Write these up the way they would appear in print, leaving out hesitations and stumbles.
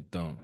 it don't.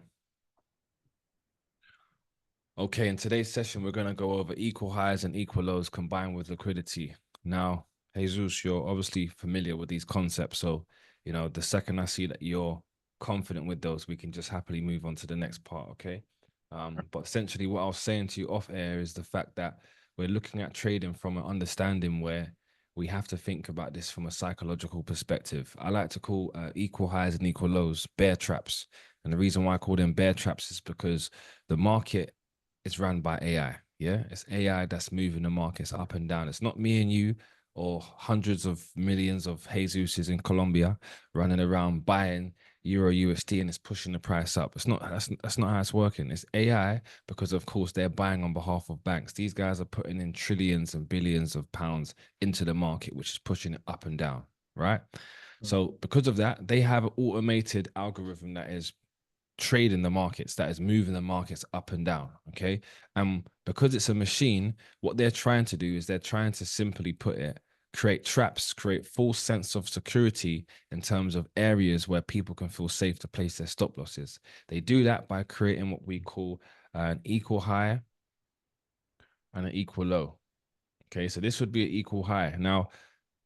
Okay, in today's session, we're going to go over equal highs and equal lows combined with liquidity. Now, Jesus, you're obviously familiar with these concepts. So, you know, the second I see that you're confident with those, we can just happily move on to the next part, okay? But essentially what I was saying to you off air is the fact that we're looking at trading from an understanding where we have to think about this from a psychological perspective. I like to call equal highs and equal lows bear traps. And the reason why I call them bear traps is because the market is run by AI. Yeah, it's AI that's moving the markets up and down. It's not me and you or hundreds of millions of Jesuses in Colombia running around buying Euro USD and it's pushing the price up. It's not that's not how it's working. It's AI because of course they're buying on behalf of banks. These guys are putting in trillions and billions of pounds into the market, which is pushing it up and down, right? So because of that, they have an automated algorithm that is trading the markets, that is moving the markets up and down. Okay. And because it's a machine, what they're trying to do is they're trying to simply put it, create traps, create false sense of security in terms of areas where people can feel safe to place their stop losses. They do that by creating what we call an equal high and an equal low. Okay. So this would be an equal high. Now,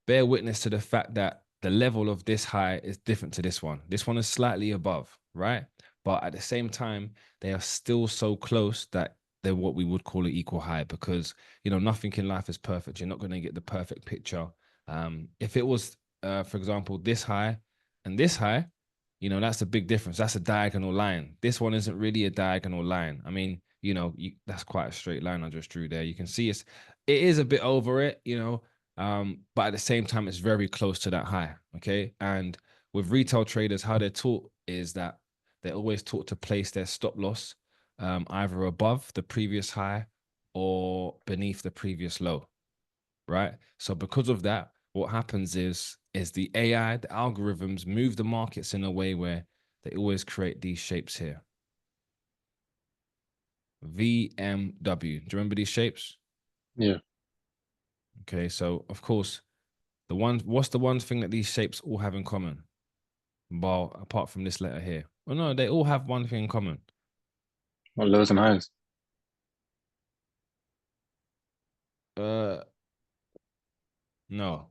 bear witness to the fact that the level of this high is different to this one. This one is slightly above, right? But at the same time, they are still so close that they're what we would call an equal high because, you know, nothing in life is perfect. You're not going to get the perfect picture. If it was, for example, this high and this high, you know, that's a big difference. That's a diagonal line. This one isn't really a diagonal line. I mean, you know, that's quite a straight line I just drew there. You can see it is a bit over it, you know, but at the same time, it's very close to that high. Okay. And with retail traders, how they're taught is that they're always taught to place their stop loss either above the previous high or beneath the previous low. Right. So because of that, what happens is the AI, the algorithms move the markets in a way where they always create these shapes here. VMW. Do you remember these shapes? Yeah. Okay. So of course, what's the one thing that these shapes all have in common? Well, apart from this letter here. Well, no, they all have one thing in common. Well, lows and highs. Uh, no.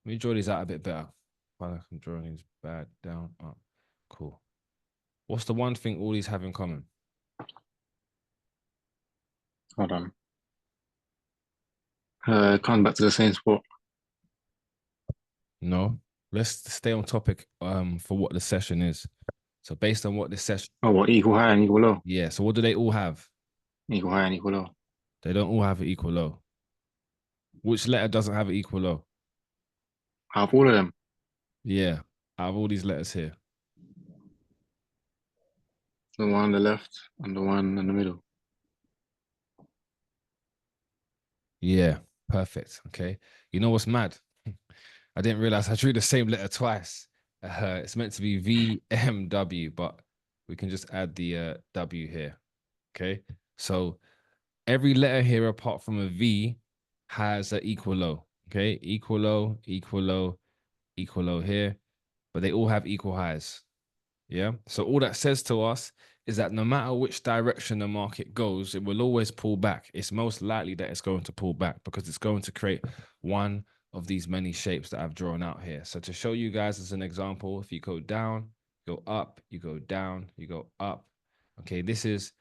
Let me draw these out a bit better. I'm drawing these bad down up. Cool. What's the one thing all these have in common? Hold on. Coming back to the same spot. No. Let's stay on topic for what the session is. So based on what this session, Oh, what? Equal high and equal low. yeah. So what do they all have? Equal high and equal low. They don't all have an equal low. Which letter doesn't have an equal low? Half all of them. Yeah. Out of all these letters here. The one on the left and the one in the middle. Yeah. Perfect. Okay. You know what's mad? I didn't realize I drew the same letter twice. It's meant to be VMW, but we can just add the W here. Okay. So every letter here apart from a V has an equal low. Okay. Equal low, equal low, equal low here, but they all have equal highs. Yeah. So all that says to us is that no matter which direction the market goes, it will always pull back. It's most likely that it's going to pull back because it's going to create one of these many shapes that I've drawn out here. So to show you guys as an example, if you go down, go up, you go down, you go up. Okay, this is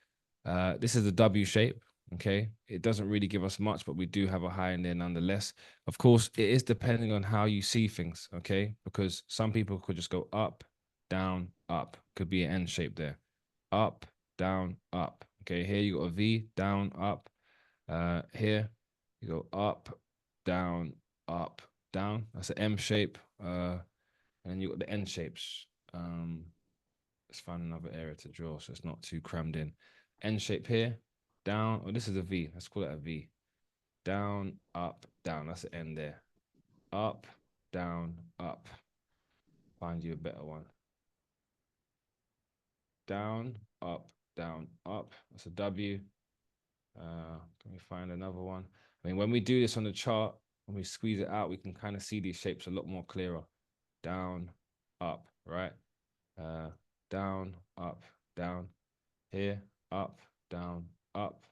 the W shape. Okay, it doesn't really give us much, but we do have a high in there nonetheless. Of course, it is depending on how you see things. Okay, because some people could just go up, down, up. Could be an N shape there. Up, down, up. Okay, here you got a V, down, up. Here you go up, down, up, down. That's an M shape. And then you got the N shapes. Let's find another area to draw so it's not too crammed in. N shape here, down. Oh, this is a V. Let's call it a V. Down, up, down. That's the N there. Up, down, up. Find you a better one. Down, up, down, up. That's a W. Can we find another one? I mean, when we do this on the chart, when we squeeze it out, we can kind of see these shapes a lot more clearer. Down, up, right? down, up, down, here, up, down, up,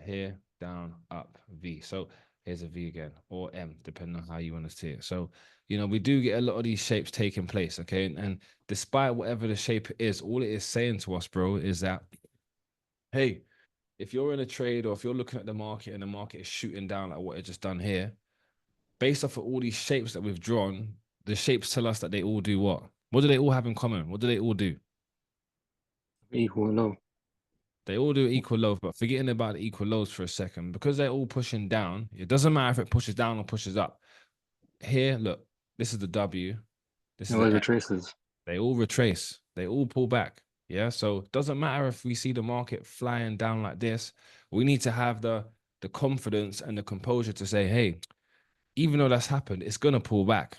here, down, up, V. So here's a V again, or M, depending on how you want to see it. So, you know, we do get a lot of these shapes taking place, okay? And despite whatever the shape is, all it is saying to us, bro, is that, hey, if you're in a trade or if you're looking at the market and the market is shooting down like what it just done here, based off of all these shapes that we've drawn, the shapes tell us that they all do what? What do they all have in common? What do they all do? Equal low. They all do equal lows, but forgetting about the equal lows for a second, because they're all pushing down, it doesn't matter if it pushes down or pushes up. Here, look, this is the W, this It is the always M. retraces. They all retrace, they all pull back. Yeah. So it doesn't matter if we see the market flying down like this, we need to have the confidence and the composure to say, hey, even though that's happened, it's going to pull back,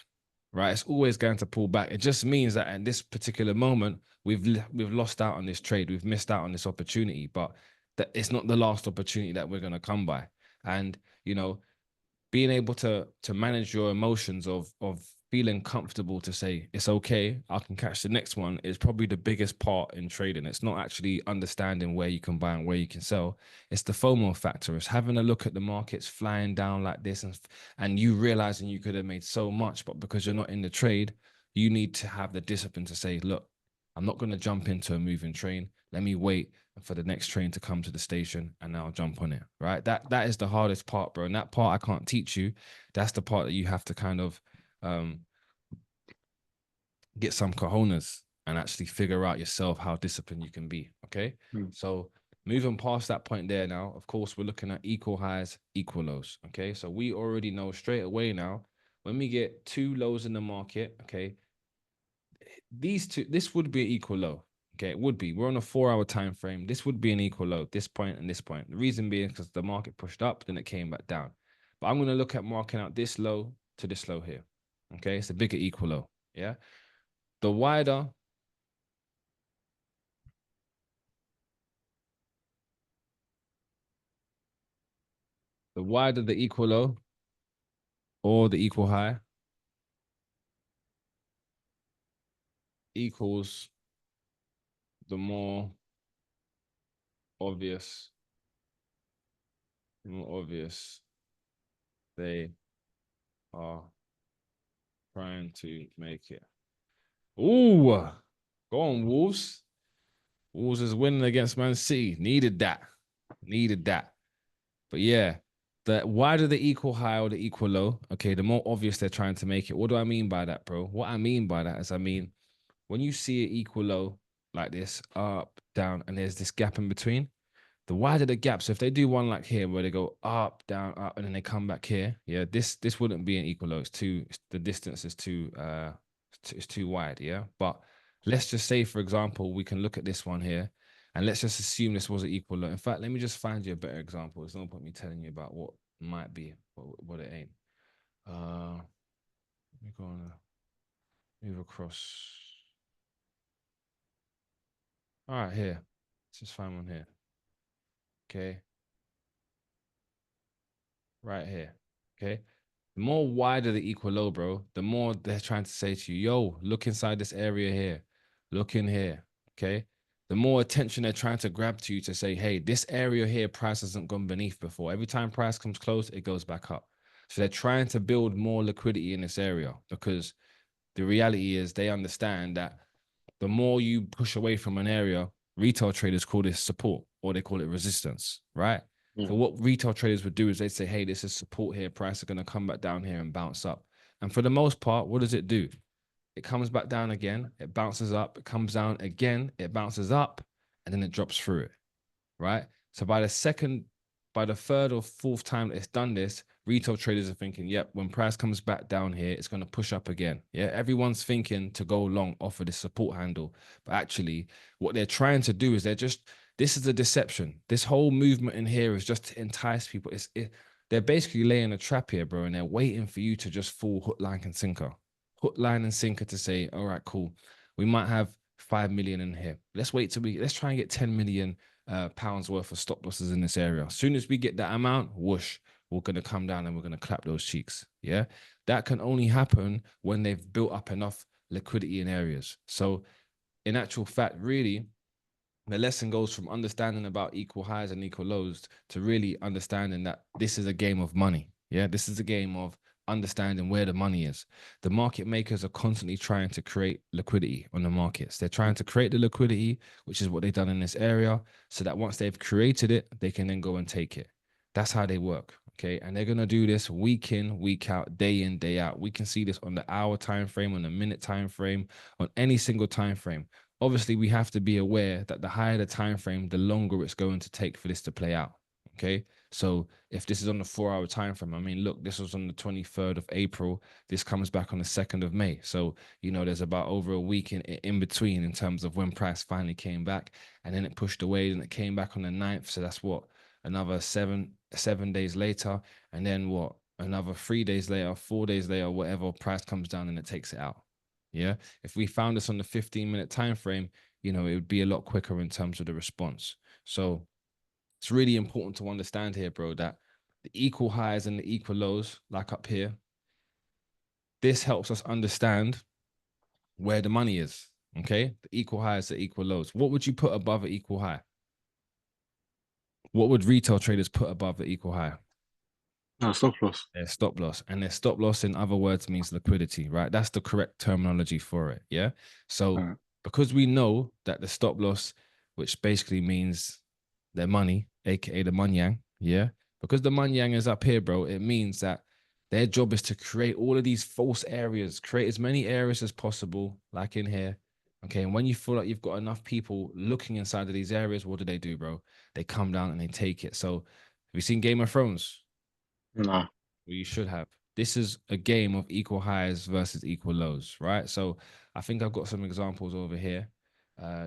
right? It's always going to pull back. It just means that at this particular moment, we've lost out on this trade. We've missed out on this opportunity, but that it's not the last opportunity that we're going to come by. And, you know, being able to manage your emotions of feeling comfortable to say it's okay, I can catch the next one, is probably the biggest part in trading. It's not actually understanding where you can buy and where you can sell. It's the FOMO factor. It's having a look at the markets flying down like this and you realizing you could have made so much, but because you're not in the trade, you need to have the discipline to say, look, I'm not going to jump into a moving train. Let me wait for the next train to come to the station and I'll jump on it. Right. That is the hardest part, bro. And that part I can't teach you. That's the part that you have to kind of get some cojones and actually figure out yourself how disciplined you can be. Okay. So moving past that point there now, of course, we're looking at equal highs, equal lows. Okay. So we already know straight away now, when we get two lows in the market, okay, these two, this would be an equal low. Okay, it would be. We're on a 4-hour time frame. This would be an equal low, this point and this point. The reason being because the market pushed up, then it came back down. But I'm going to look at marking out this low to this low here. Okay, it's a bigger equal low. Yeah. The wider the equal low or the equal high equals the more obvious, they are trying to make it. Ooh, go on, Wolves. Wolves is winning against Man City. Needed that. Needed that. But yeah, the wider the equal high or the equal low, okay, the more obvious they're trying to make it. What do I mean by that, bro? What I mean by that is, I mean, when you see it equal low like this, up, down, and there's this gap in between, the wider the gap. So if they do one like here where they go up, down, up, and then they come back here, yeah, this wouldn't be an equal low. The distance is too it's too wide, yeah. But let's just say, for example, we can look at this one here, and let's just assume this was an equal low. In fact, let me just find you a better example. There's no point me telling you about what might be, what it ain't. We're gonna move across. All right, here. Let's just find one here. Okay. Right here. Okay. The more wider the equal low, bro, the more they're trying to say to you, yo, look inside this area here. Look in here. Okay. The more attention they're trying to grab to you to say, hey, this area here, price hasn't gone beneath before. Every time price comes close, it goes back up. So they're trying to build more liquidity in this area because the reality is they understand that the more you push away from an area, retail traders call this support or they call it resistance, right? So what retail traders would do is they'd say, hey, this is support here. Price are going to come back down here and bounce up. And for the most part, what does it do? It comes back down again. It bounces up. It comes down again. It bounces up and then it drops through it, right? So by the third or fourth time it's done this, retail traders are thinking, yep, when price comes back down here, it's going to push up again. Yeah, everyone's thinking to go long off of this support handle. But actually, what they're trying to do is this is a deception. This whole movement in here is just to entice people. They're basically laying a trap here, bro, and they're waiting for you to just fall hook, line, and sinker. Hook, line, and sinker to say, all right, cool. We might have 5 million in here. Let's try and get 10 million pounds worth of stop losses in this area. As soon as we get that amount, whoosh, we're going to come down and we're going to clap those cheeks. Yeah. That can only happen when they've built up enough liquidity in areas. So in actual fact, really, the lesson goes from understanding about equal highs and equal lows to really understanding that this is a game of money. Yeah, this is a game of understanding where the money is. The market makers are constantly trying to create liquidity on the markets. They're trying to create the liquidity, which is what they've done in this area, so that once they've created it, they can then go and take it. That's how they work. Okay. And they're going to do this week in, week out, day in, day out. We can see this on the hour time frame, on the minute time frame, on any single time frame. Obviously, we have to be aware that the higher the time frame, the longer it's going to take for this to play out. Okay. So if this is on the 4 hour time frame, I mean, look, this was on the 23rd of April. This comes back on the 2nd of May. So, you know, there's about over a week in between in terms of when price finally came back, and then it pushed away and it came back on the 9th. So that's what, another seven days later, and then what, another 3 days later, 4 days later, whatever, price comes down and it takes it out. Yeah. If we found this on the 15-minute time frame, you know, it would be a lot quicker in terms of the response. So it's really important to understand here, bro, that the equal highs and the equal lows, like up here, this helps us understand where the money is. Okay. The equal highs, the equal lows. What would you put above an equal high? What would retail traders put above the equal high? No, stop loss. Their stop loss. And their stop loss, in other words, means liquidity, right? That's the correct terminology for it. Yeah. So because we know that the stop loss, which basically means their money, aka the Munyang, yeah. Because the Munyang is up here, bro, it means that their job is to create all of these false areas, create as many areas as possible, like in here. Okay. And when you feel like you've got enough people looking inside of these areas, what do, bro? They come down and they take it. So have you seen Game of Thrones? Nah. Well, you should have. This is a game of equal highs versus equal lows, right? So I think I've got some examples over here.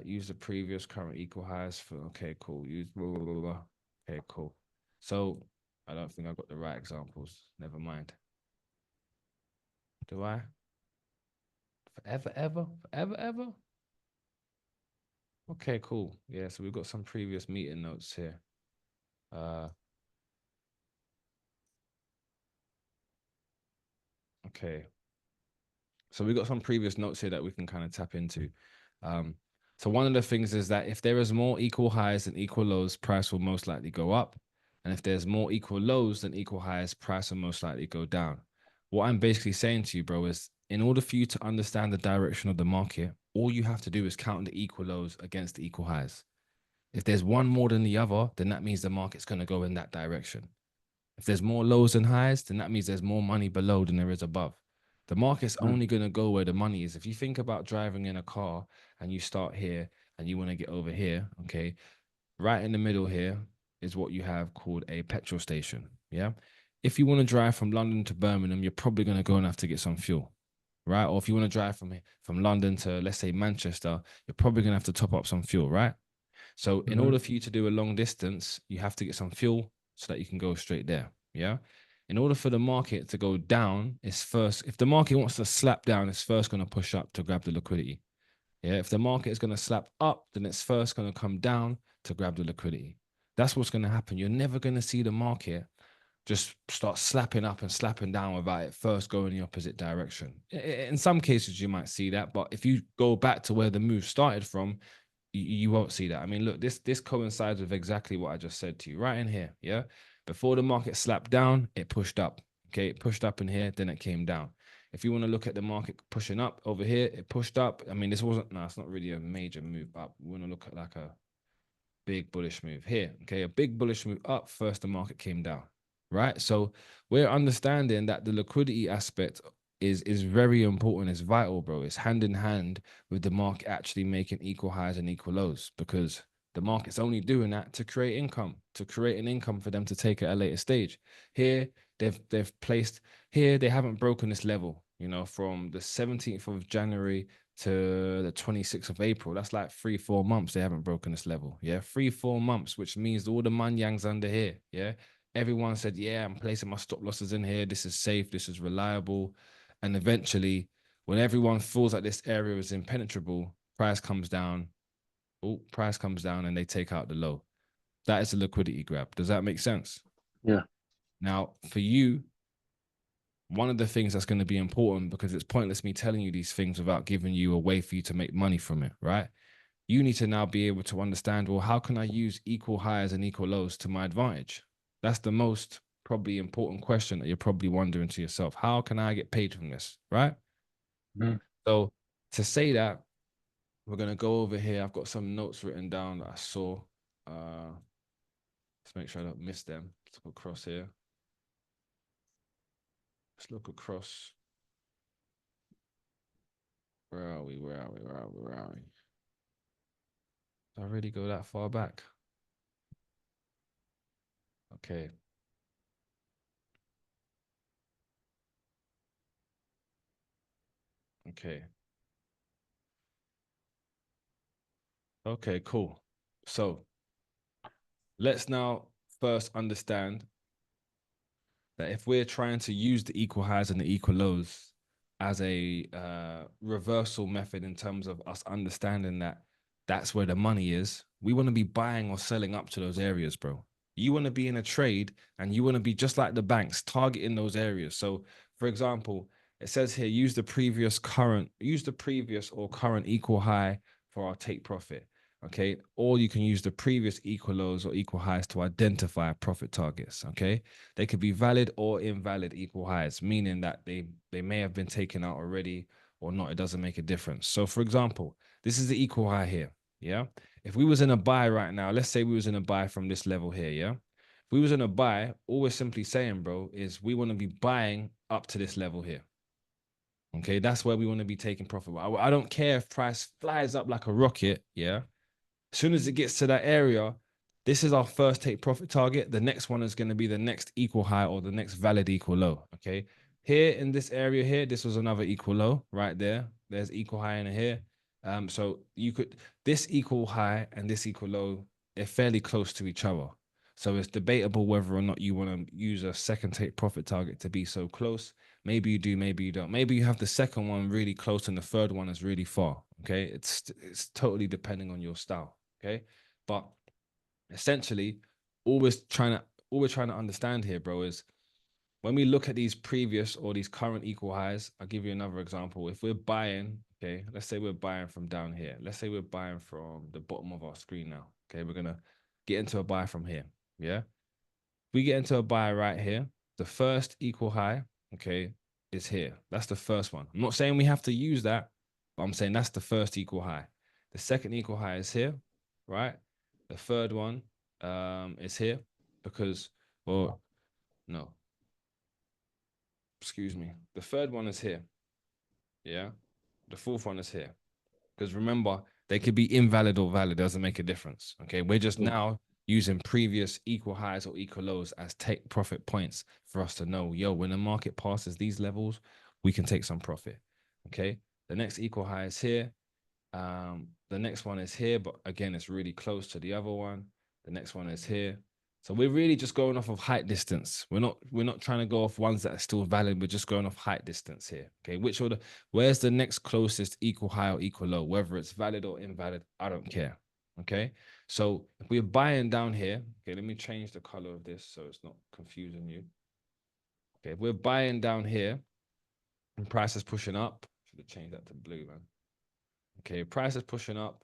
Use the previous current equal highs for, okay, cool. Use blah, blah, blah, blah. Okay, cool. So I don't think I've got the right examples. Never mind. Do I? Forever, ever? Forever, ever? Okay, cool. Yeah, so we've got some previous meeting notes here. Okay. So we've got some previous notes here that we can kind of tap into. So one of the things is that if there is more equal highs than equal lows, price will most likely go up. And if there's more equal lows than equal highs, price will most likely go down. What I'm basically saying to you, bro, is in order for you to understand the direction of the market, all you have to do is count the equal lows against the equal highs. If there's one more than the other, then that means the market's going to go in that direction. If there's more lows than highs, then that means there's more money below than there is above. The market's only going to go where the money is. If you think about driving in a car and you start here and you want to get over here, okay, right in the middle here is what you have called a petrol station. Yeah. If you want to drive from London to Birmingham, you're probably going to go and have to get some fuel, right? Or if you want to drive from London to, let's say, Manchester, you're probably going to have to top up some fuel, right? So in order for you to do a long distance, you have to get some fuel so that you can go straight there. Yeah. In order for the market to go down, it's first, if the market wants to slap down, it's first going to push up to grab the liquidity. Yeah. If the market is going to slap up, then it's first going to come down to grab the liquidity. That's what's going to happen. You're never going to see the market just start slapping up and slapping down without it first going the opposite direction. In some cases, you might see that, but if you go back to where the move started from, you won't see that. I mean, look, this coincides with exactly what I just said to you right in here. Yeah. Before the market slapped down, it pushed up. Okay. It pushed up in here, then it came down. If you want to look at the market pushing up over here, it pushed up. I mean, this wasn't, no, it's not really a major move up. We want to look at like a big bullish move here. Okay. A big bullish move up. First, the market came down. Right. So we're understanding that the liquidity aspect is very important. It's vital, bro. It's hand in hand with the market actually making equal highs and equal lows, because the market's only doing that to create income, to create an income for them to take at a later stage. Here, they've placed here, they haven't broken this level, you know, from the 17th of January to the 26th of April. That's like 3-4 months. They haven't broken this level. Yeah. 3-4 months, which means all the Manyangs under here. Yeah. Everyone said, yeah, I'm placing my stop losses in here. This is safe. This is reliable. And eventually, when everyone feels like this area is impenetrable, price comes down. Oh, price comes down and they take out the low. That is a liquidity grab. Does that make sense? Yeah. Now, for you, one of the things that's going to be important, because it's pointless me telling you these things without giving you a way for you to make money from it, right? You need to now be able to understand, well, how can I use equal highs and equal lows to my advantage? That's the most probably important question that you're probably wondering to yourself. How can I get paid from this, right? Mm. So to say that, we're going to go over here. I've got some notes written down that I saw. Let's make sure I don't miss them. Let's look across here. Let's look across. Where are we? Where are we? Where are we? Where are we? Did I really go that far back? Okay. Okay. Okay, cool. So let's now first understand that if we're trying to use the equal highs and the equal lows as a reversal method in terms of us understanding that that's where the money is, we want to be buying or selling up to those areas, bro. You want to be in a trade and you want to be just like the banks, targeting those areas. So, for example, it says here, use the previous or current equal high for our take profit. Okay. Or you can use the previous equal lows or equal highs to identify profit targets. Okay. They could be valid or invalid equal highs, meaning that they may have been taken out already or not. It doesn't make a difference. So, for example, this is the equal high here. Yeah. If we was in a buy right now, let's say we was in a buy from this level here. Yeah. If we was in a buy, all we're simply saying, bro, is we want to be buying up to this level here. Okay. That's where we want to be taking profit. I don't care if price flies up like a rocket. Yeah. As soon as it gets to that area, this is our first take profit target. The next one is going to be the next equal high or the next valid equal low. Okay. Here in this area here, this was another equal low right there. There's equal high in here. So you could, this equal high and this equal low, they're fairly close to each other. So it's debatable whether or not you want to use a second take profit target to be so close. Maybe you do, maybe you don't. Maybe you have the second one really close and the third one is really far. Okay. It's totally depending on your style. Okay. But essentially, all we're trying to understand here, bro, is when we look at these previous or these current equal highs. I'll give you another example. If we're buying, okay, let's say we're buying from down here. Let's say we're buying from the bottom of our screen now. Okay, we're gonna get into a buy from here. Yeah. We get into a buy right here. The first equal high, okay, is here. That's the first one. I'm not saying we have to use that, but I'm saying that's the first equal high. The second equal high is here, right? The third one is here because, well, no, excuse me. The third one is here. Yeah. The fourth one is here. Because remember, they could be invalid or valid. It doesn't make a difference. Okay. We're just Yeah. now using previous equal highs or equal lows as take profit points for us to know, yo, when the market passes these levels, we can take some profit. Okay. The next equal high is here. The next one is here, but again, it's really close to the other one. The next one is here. So we're really just going off of height distance. We're not trying to go off ones that are still valid. We're just going off height distance here. Okay, where's the next closest equal high or equal low, whether it's valid or invalid, I don't care. Okay, so if we're buying down here, okay, let me change the color of this so it's not confusing you. Okay, if we're buying down here and price is pushing up, should have changed that to blue, man. Okay, price is pushing up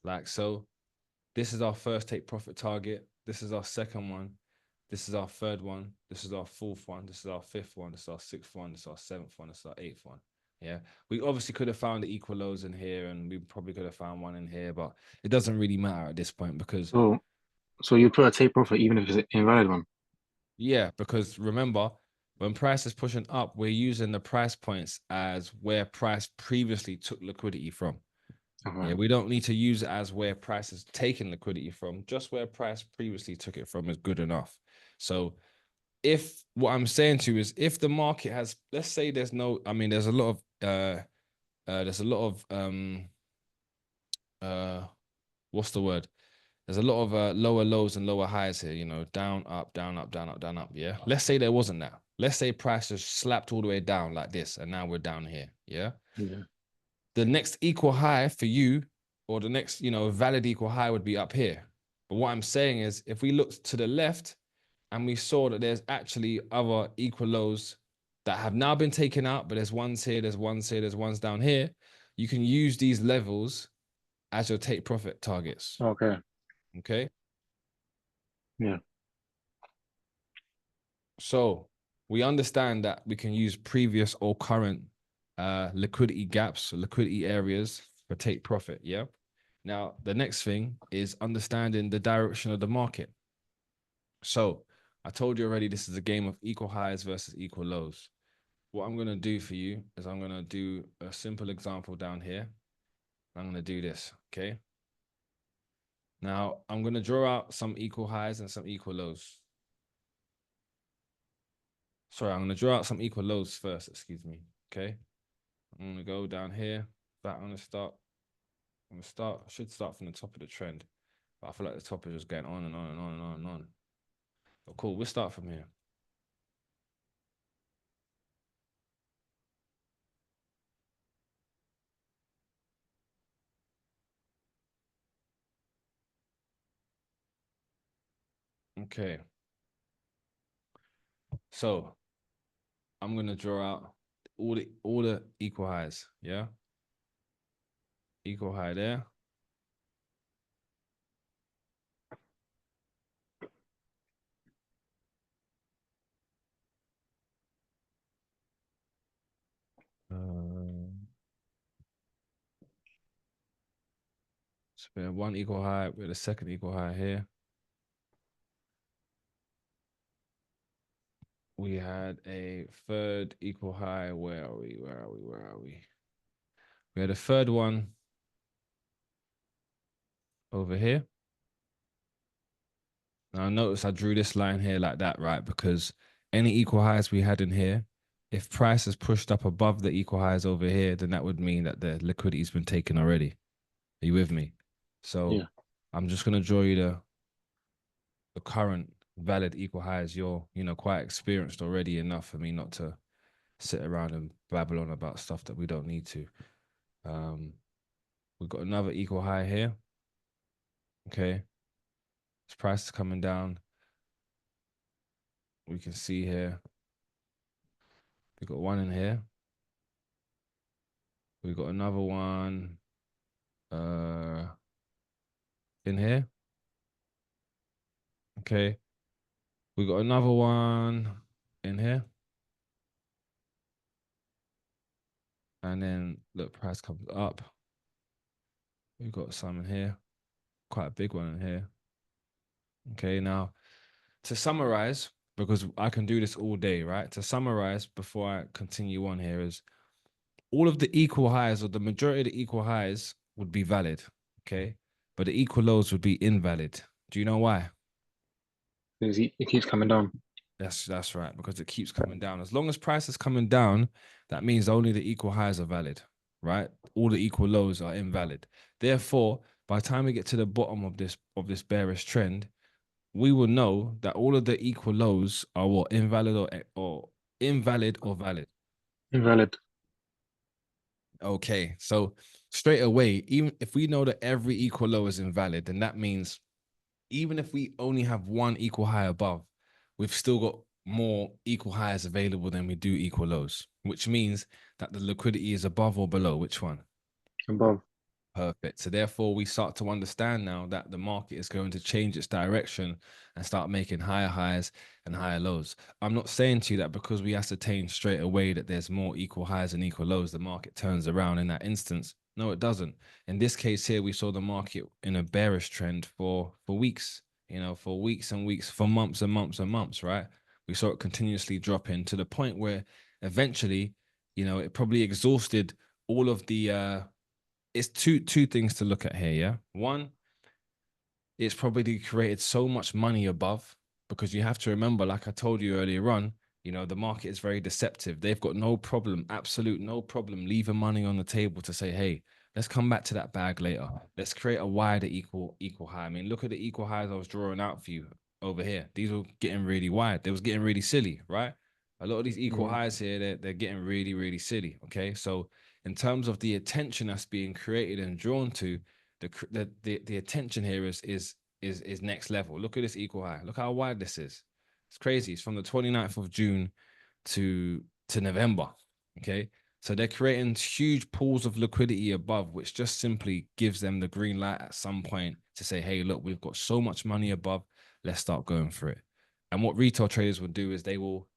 like so. This is our first take profit target. This is our second one. This is our third one. This is our fourth one. This is our fifth one. This is our sixth one. This is our seventh one. This is our eighth one. Yeah. We obviously could have found the equal lows in here and we probably could have found one in here, but it doesn't really matter at this point because, So you put a take profit even if it's an invalid one. yeah, because remember, when price is pushing up, we're using the price points as where price previously took liquidity from. Okay. Yeah, we don't need to use it as where price is taking liquidity from. Just where price previously took it from is good enough. So if what I'm saying to you is if the market has, let's say there's no, I mean, there's a lot of what's the word? There's a lot of lower lows and lower highs here, you know, down, up, down, up, down, up, down, up. Yeah. Let's say there wasn't that. Let's say price just slapped all the way down like this, and now we're down here. Yeah. Yeah. The next equal high for you, or the next, valid equal high would be up here. But what I'm saying is, if we look to the left and we saw that there's actually other equal lows that have now been taken out, but there's ones here, there's ones here, there's ones down here. You can use these levels as your take profit targets. Okay. Okay. Yeah. So we understand that we can use previous or current liquidity gaps, or liquidity areas for take profit. Yeah. Now, the next thing is understanding the direction of the market. So I told you already, this is a game of equal highs versus equal lows. What I'm going to do for you is I'm going to do a simple example down here. I'm going to do this. Okay. Now I'm going to draw out some equal highs and some equal lows. Sorry, I'm going to draw out some equal lows first. Excuse me. Okay. I'm going to go down here. Back on the start. I'm going to start. I should start from the top of the trend. But I feel like the top is just going on and on and on and on and on. But cool. We'll start from here. Okay. So I'm going to draw out all the equal highs. Yeah. Equal high there. So we have one equal high with a second equal high here. We had a third equal high. Where are we? Where are we? Where are we? We had a third one over here. Now notice I drew this line here like that, right? Because any equal highs we had in here, if price is pushed up above the equal highs over here, then that would mean that the liquidity has been taken already. Are you with me? So Yeah. I'm just gonna draw you the current valid equal highs. You're quite experienced already enough for me not to sit around and babble on about stuff that we don't need to. We've got another equal high here. Okay. This price is coming down. We can see here. We've got one in here. We've got another one in here. Okay. We got another one in here. And then look, price comes up. We've got some in here. Quite a big one in here. Okay, now to summarize, because I can do this all day, right? To summarize before I continue on here is all of the equal highs, or the majority of the equal highs, would be valid, okay? But the equal lows would be invalid. Do you know why? Because it keeps coming down. That's right, because it keeps coming down. As long as price is coming down, that means only the equal highs are valid, right? All the equal lows are invalid. Therefore, by the time we get to the bottom of this bearish trend, we will know that all of the equal lows are what, invalid or invalid or valid. Invalid. Okay, so straight away, even if we know that every equal low is invalid, then that means even if we only have one equal high above, we've still got more equal highs available than we do equal lows, which means that the liquidity is above or below. Which one? Above. Perfect. So therefore, we start to understand now that the market is going to change its direction and start making higher highs and higher lows. I'm not saying to you that because we ascertain straight away that there's more equal highs and equal lows, the market turns around in that instance. No, it doesn't. In this case here, we saw the market in a bearish trend for weeks, for weeks and weeks, for months and months and months, right? We saw it continuously dropping to the point where eventually, it probably exhausted all of the it's two things to look at here. Yeah, one, it's probably created so much money above, because you have to remember, like I told you earlier on, the market is very deceptive. They've got no problem, absolute no problem, leaving money on the table to say, hey, let's come back to that bag later. Let's create a wider equal high. I mean, look at the equal highs I was drawing out for you over here. These were getting really wide. They was getting really silly, right? A lot of these equal highs here, they're getting really, really silly. Okay, so in terms of the attention that's being created and drawn to, the attention here is next level. Look at this equal high. Look how wide this is. It's crazy. It's from the 29th of June to November. Okay. So they're creating huge pools of liquidity above, which just simply gives them the green light at some point to say, hey, look, we've got so much money above. Let's start going for it. And what retail traders will do is they will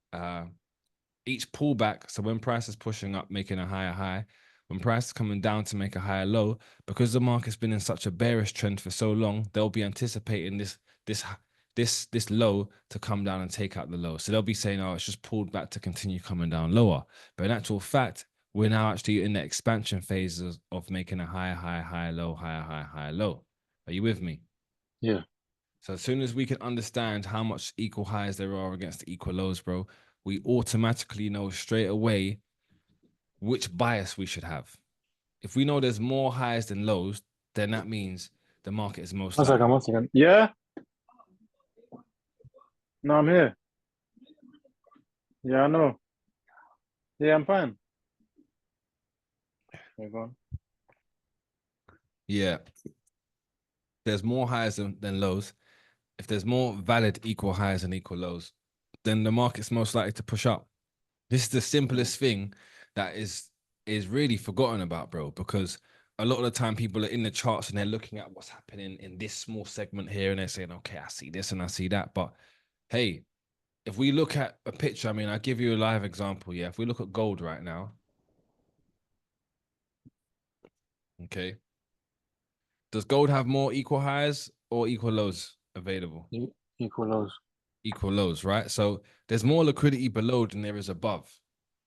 each pullback. So when price is pushing up, making a higher high, when price is coming down to make a higher low, because the market's been in such a bearish trend for so long, they'll be anticipating this low to come down and take out the low. So they'll be saying, oh, it's just pulled back to continue coming down lower. But in actual fact, we're now actually in the expansion phases of making a higher high, higher low, higher high, higher low. Are you with me? Yeah. So as soon as we can understand how much equal highs there are against the equal lows, bro, we automatically know straight away which bias we should have. If we know there's more highs than lows, then that means the market is most One likely. second, one second. Yeah? No, I'm here. Yeah, I know. Yeah, I'm fine. Yeah, go on. Yeah, there's more highs than lows. If there's more valid equal highs and equal lows, then the market's most likely to push up. This is the simplest thing that is really forgotten about, bro, because a lot of the time people are in the charts and they're looking at what's happening in this small segment here and they're saying, okay, I see this and I see that. But hey, if we look at a picture, I mean, I'll give you a live example. Yeah. If we look at gold right now, okay, does gold have more equal highs or equal lows available? Equal lows. Equal lows, right? So there's more liquidity below than there is above.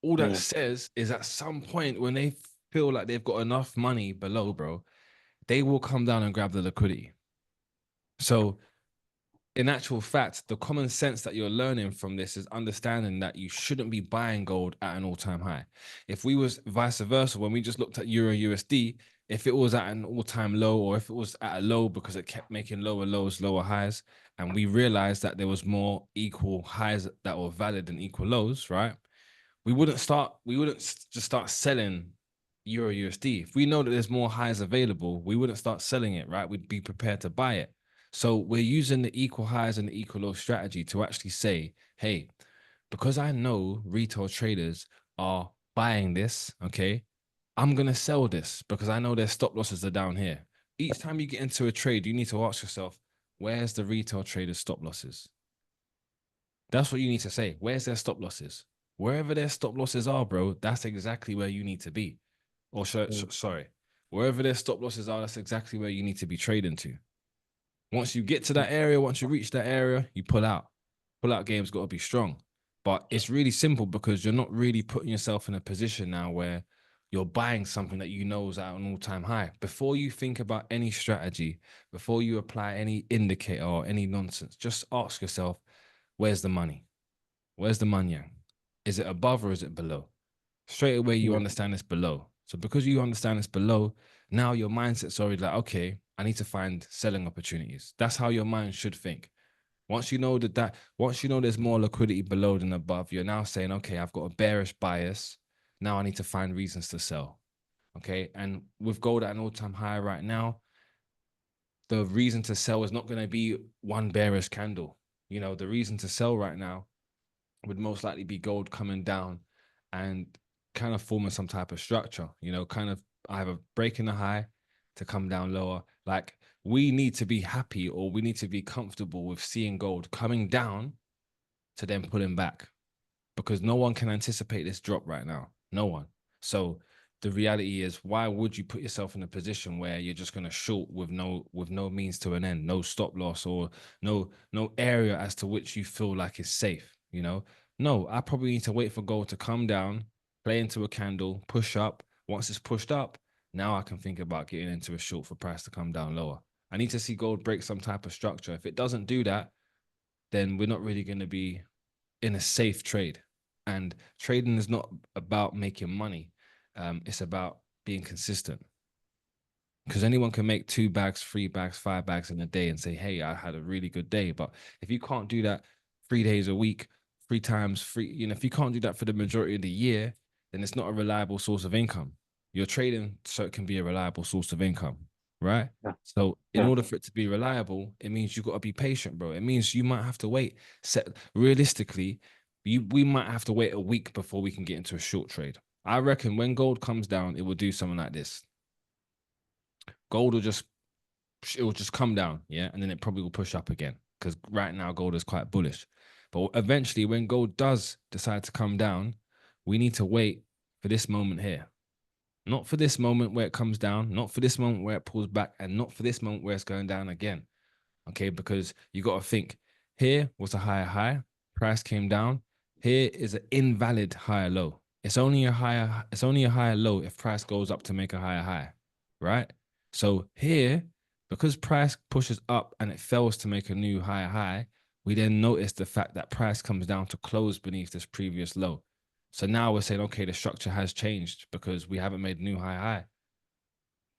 All that Yeah. says is at some point when they feel like they've got enough money below, bro, they will come down and grab the liquidity. So in actual fact, the common sense that you're learning from this is understanding that you shouldn't be buying gold at an all-time high. If we was vice versa, when we just looked at Euro USD, if it was at an all-time low or if it was at a low because it kept making lower lows, lower highs, and we realized that there was more equal highs that were valid than equal lows, right? We wouldn't just start selling Euro USD. If we know that there's more highs available, we wouldn't start selling it, right? We'd be prepared to buy it. So we're using the equal highs and the equal low strategy to actually say, hey, because I know retail traders are buying this, okay, I'm going to sell this because I know their stop losses are down here. Each time you get into a trade, you need to ask yourself, where's the retail trader's stop losses? That's what you need to say. Where's their stop losses? Wherever their stop losses are, bro, that's exactly where you need to be. Or sorry, wherever their stop losses are, that's exactly where you need to be trading to. Once you get to that area, once you reach that area, you pull out. Pull out game's got to be strong. But it's really simple because you're not really putting yourself in a position now where you're buying something that you know is at an all-time high. Before you think about any strategy, before you apply any indicator or any nonsense, just ask yourself, where's the money? Where's the money? Is it above or is it below? Straight away, you Yeah. understand it's below. So because you understand it's below, now your mindset's already like, okay, I need to find selling opportunities. That's how your mind should think. Once you know once you know there's more liquidity below than above, you're now saying, okay, I've got a bearish bias. Now I need to find reasons to sell. Okay. And with gold at an all-time high right now, the reason to sell is not going to be one bearish candle. You know, the reason to sell right now would most likely be gold coming down and kind of forming some type of structure, you know, kind of either breaking the high to come down lower. Like we need to be happy or we need to be comfortable with seeing gold coming down to then pulling back because no one can anticipate this drop right now. No one. So the reality is, why would you put yourself in a position where you're just going to short with no means to an end, no stop loss or no area as to which you feel like is safe? You know, no, I probably need to wait for gold to come down, play into a candle, push up. Once it's pushed up, now I can think about getting into a short for price to come down lower. I need to see gold break some type of structure. If it doesn't do that, then we're not really going to be in a safe trade. And trading is not about making money. It's about being consistent. Because anyone can make 2 bags, 3 bags, 5 bags in a day and say, hey, I had a really good day. But if you can't do that 3 days a week, 3 times, if you can't do that for the majority of the year, then it's not a reliable source of income. You're trading so it can be a reliable source of income. right? Yeah. So in Yeah. order for it to be reliable, it means you got to be patient, bro. It means you might have to wait. Realistically, we might have to wait a week before we can get into a short trade. I reckon when gold comes down, it will do something like this. Gold will just it will just come down, yeah, and then it probably will push up again because right now gold is quite bullish. But eventually, when gold does decide to come down, we need to wait for this moment here. Not for this moment where it comes down, not for this moment where it pulls back, and not for this moment where it's going down again. Okay, because you got to think here was a higher high, price came down. Here is an invalid higher low. It's only a higher low if price goes up to make a higher high, right? So here, because price pushes up and it fails to make a new higher high, we then notice the fact that price comes down to close beneath this previous low. So now we're saying, okay, the structure has changed because we haven't made a new high,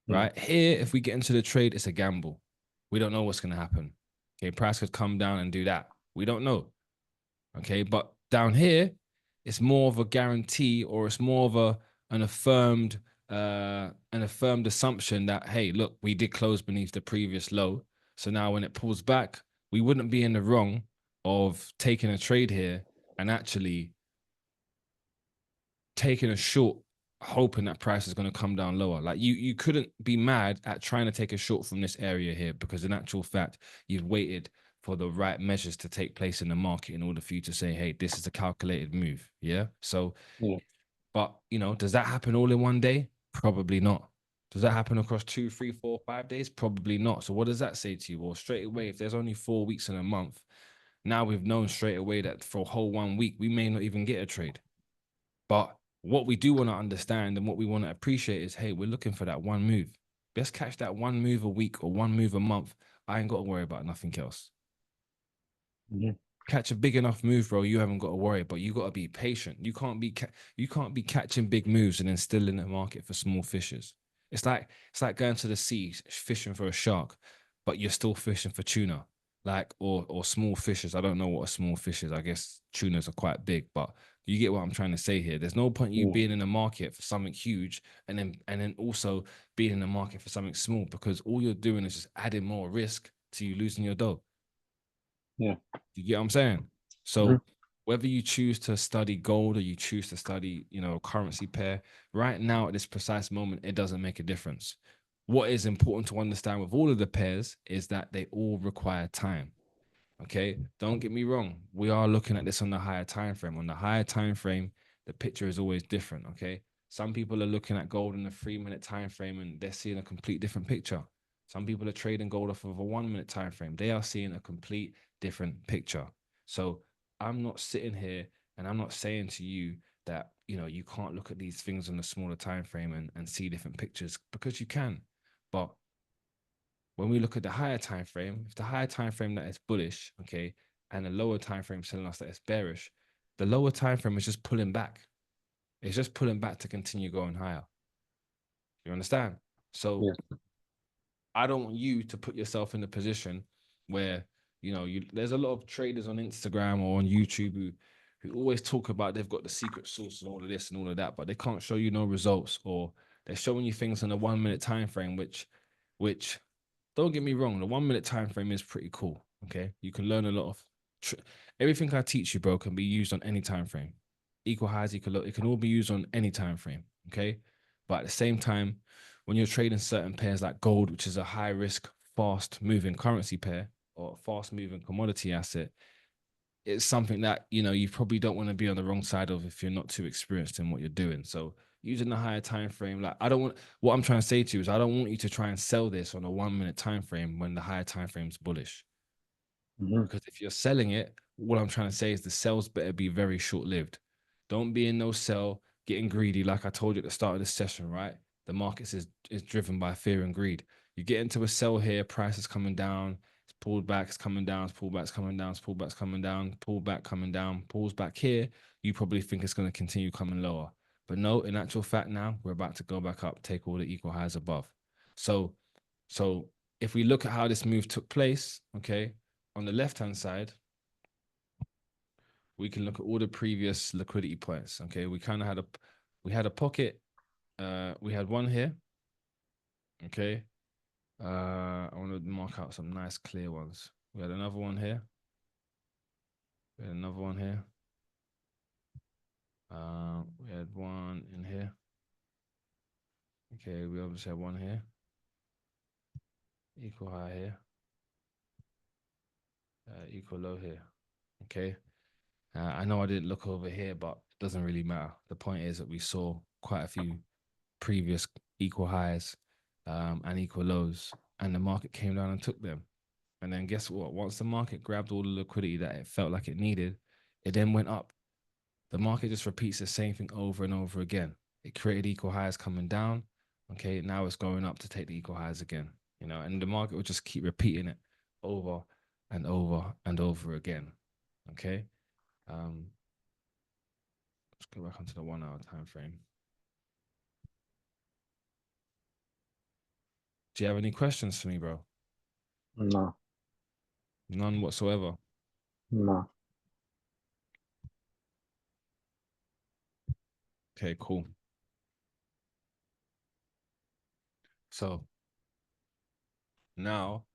Yeah. right? Here, if we get into the trade, it's a gamble. We don't know what's going to happen. Okay, price could come down and do that. We don't know. Okay, but down here, it's more of a guarantee, or it's more of an affirmed assumption that, hey, look, we did close beneath the previous low. So now when it pulls back, we wouldn't be in the wrong of taking a trade here and actually taking a short, hoping that price is going to come down lower. Like you couldn't be mad at trying to take a short from this area here, because in actual fact, you've waited for the right measures to take place in the market in order for you to say, hey, this is a calculated move. Yeah. So, Yeah. but does that happen all in one day? Probably not. Does that happen across 2, 3, 4, 5 days? Probably not. So what does that say to you? Well, straight away, if there's only 4 weeks in a month, now we've known straight away that for a whole 1 week, we may not even get a trade. But what we do want to understand and what we want to appreciate is, hey, we're looking for that one move. Let's catch that one move a week or one move a month. I ain't got to worry about nothing else. Mhm. Catch a big enough move, bro. You haven't got to worry, but you got to be patient. You can't be catching big moves and then still in the market for small fishes. It's like going to the sea fishing for a shark, but you're still fishing for tuna, like or small fishes. I don't know what a small fish is. I guess tunas are quite big, but you get what I'm trying to say here. There's no point you Yeah. being in the market for something huge and then also being in the market for something small, because all you're doing is just adding more risk to you losing your dough. Yeah. You get what I'm saying? Mhm. So whether you choose to study gold or you choose to study, a currency pair, right now at this precise moment, it doesn't make a difference. What is important to understand with all of the pairs is that they all require time. Okay, don't get me wrong. We are looking at this on the higher time frame. On the higher time frame, the picture is always different. Okay, some people are looking at gold in a 3 minute time frame and they're seeing a complete different picture. Some people are trading gold off of a 1 minute time frame. They are seeing a complete different picture. So I'm not sitting here and I'm not saying to you that you can't look at these things on a smaller time frame and see different pictures, because you can. But when we look at the higher time frame, if the higher time frame that is bullish, okay, and the lower time frame telling us that it's bearish, the lower time frame is just pulling back. It's just pulling back to continue going higher. You understand? So Yeah. I don't want you to put yourself in a position where there's a lot of traders on Instagram or on YouTube who always talk about they've got the secret sauce and all of this and all of that, but they can't show you no results, or they're showing you things on a 1 minute time frame, which don't get me wrong, the 1 minute time frame is pretty cool. Okay, you can learn a lot of everything I teach you, bro, can be used on any time frame. Equal highs, equal low, it can all be used on any time frame. Okay, but at the same time, when you're trading certain pairs like gold, which is a high risk, fast moving currency pair or fast moving commodity asset, it's something that you probably don't want to be on the wrong side of if you're not too experienced in what you're doing. So using the higher time frame, like I don't want what I'm trying to say to you is I don't want you to try and sell this on a 1 minute time frame when the higher time frame's bullish. Mhm. Because if you're selling it, what I'm trying to say is the sales better be very short lived. Don't be in no sell, getting greedy. Like I told you at the start of this session, right? The markets is driven by fear and greed. You get into a sell here, price is coming down, it's pulled back, it's coming down, it's pulled back, it's coming down, it's pulled back, it's coming down, pull back, coming down, pulls back here. You probably think it's going to continue coming lower. But no, in actual fact, now we're about to go back up, take all the equal highs above. So, so if we look at how this move took place, okay, on the left-hand side, we can look at all the previous liquidity points. Okay, we had a pocket. We had one here. Okay, I want to mark out some nice clear ones. We had another one here. We had another one here. We had one in here. Okay, we obviously have one here. Equal high here. Equal low here. Okay. I know I didn't look over here, but it doesn't really matter. The point is that we saw quite a few previous equal highs and equal lows, and the market came down and took them. And then guess what? Once the market grabbed all the liquidity that it felt like it needed, it then went up. The market just repeats the same thing over and over again. It created equal highs coming down. Okay, now it's going up to take the equal highs again. You know, and the market will just keep repeating it over and over and over again. Okay. Let's go back onto the 1 hour time frame. Do you have any questions for me, bro? No, None whatsoever. no. Okay, cool. So now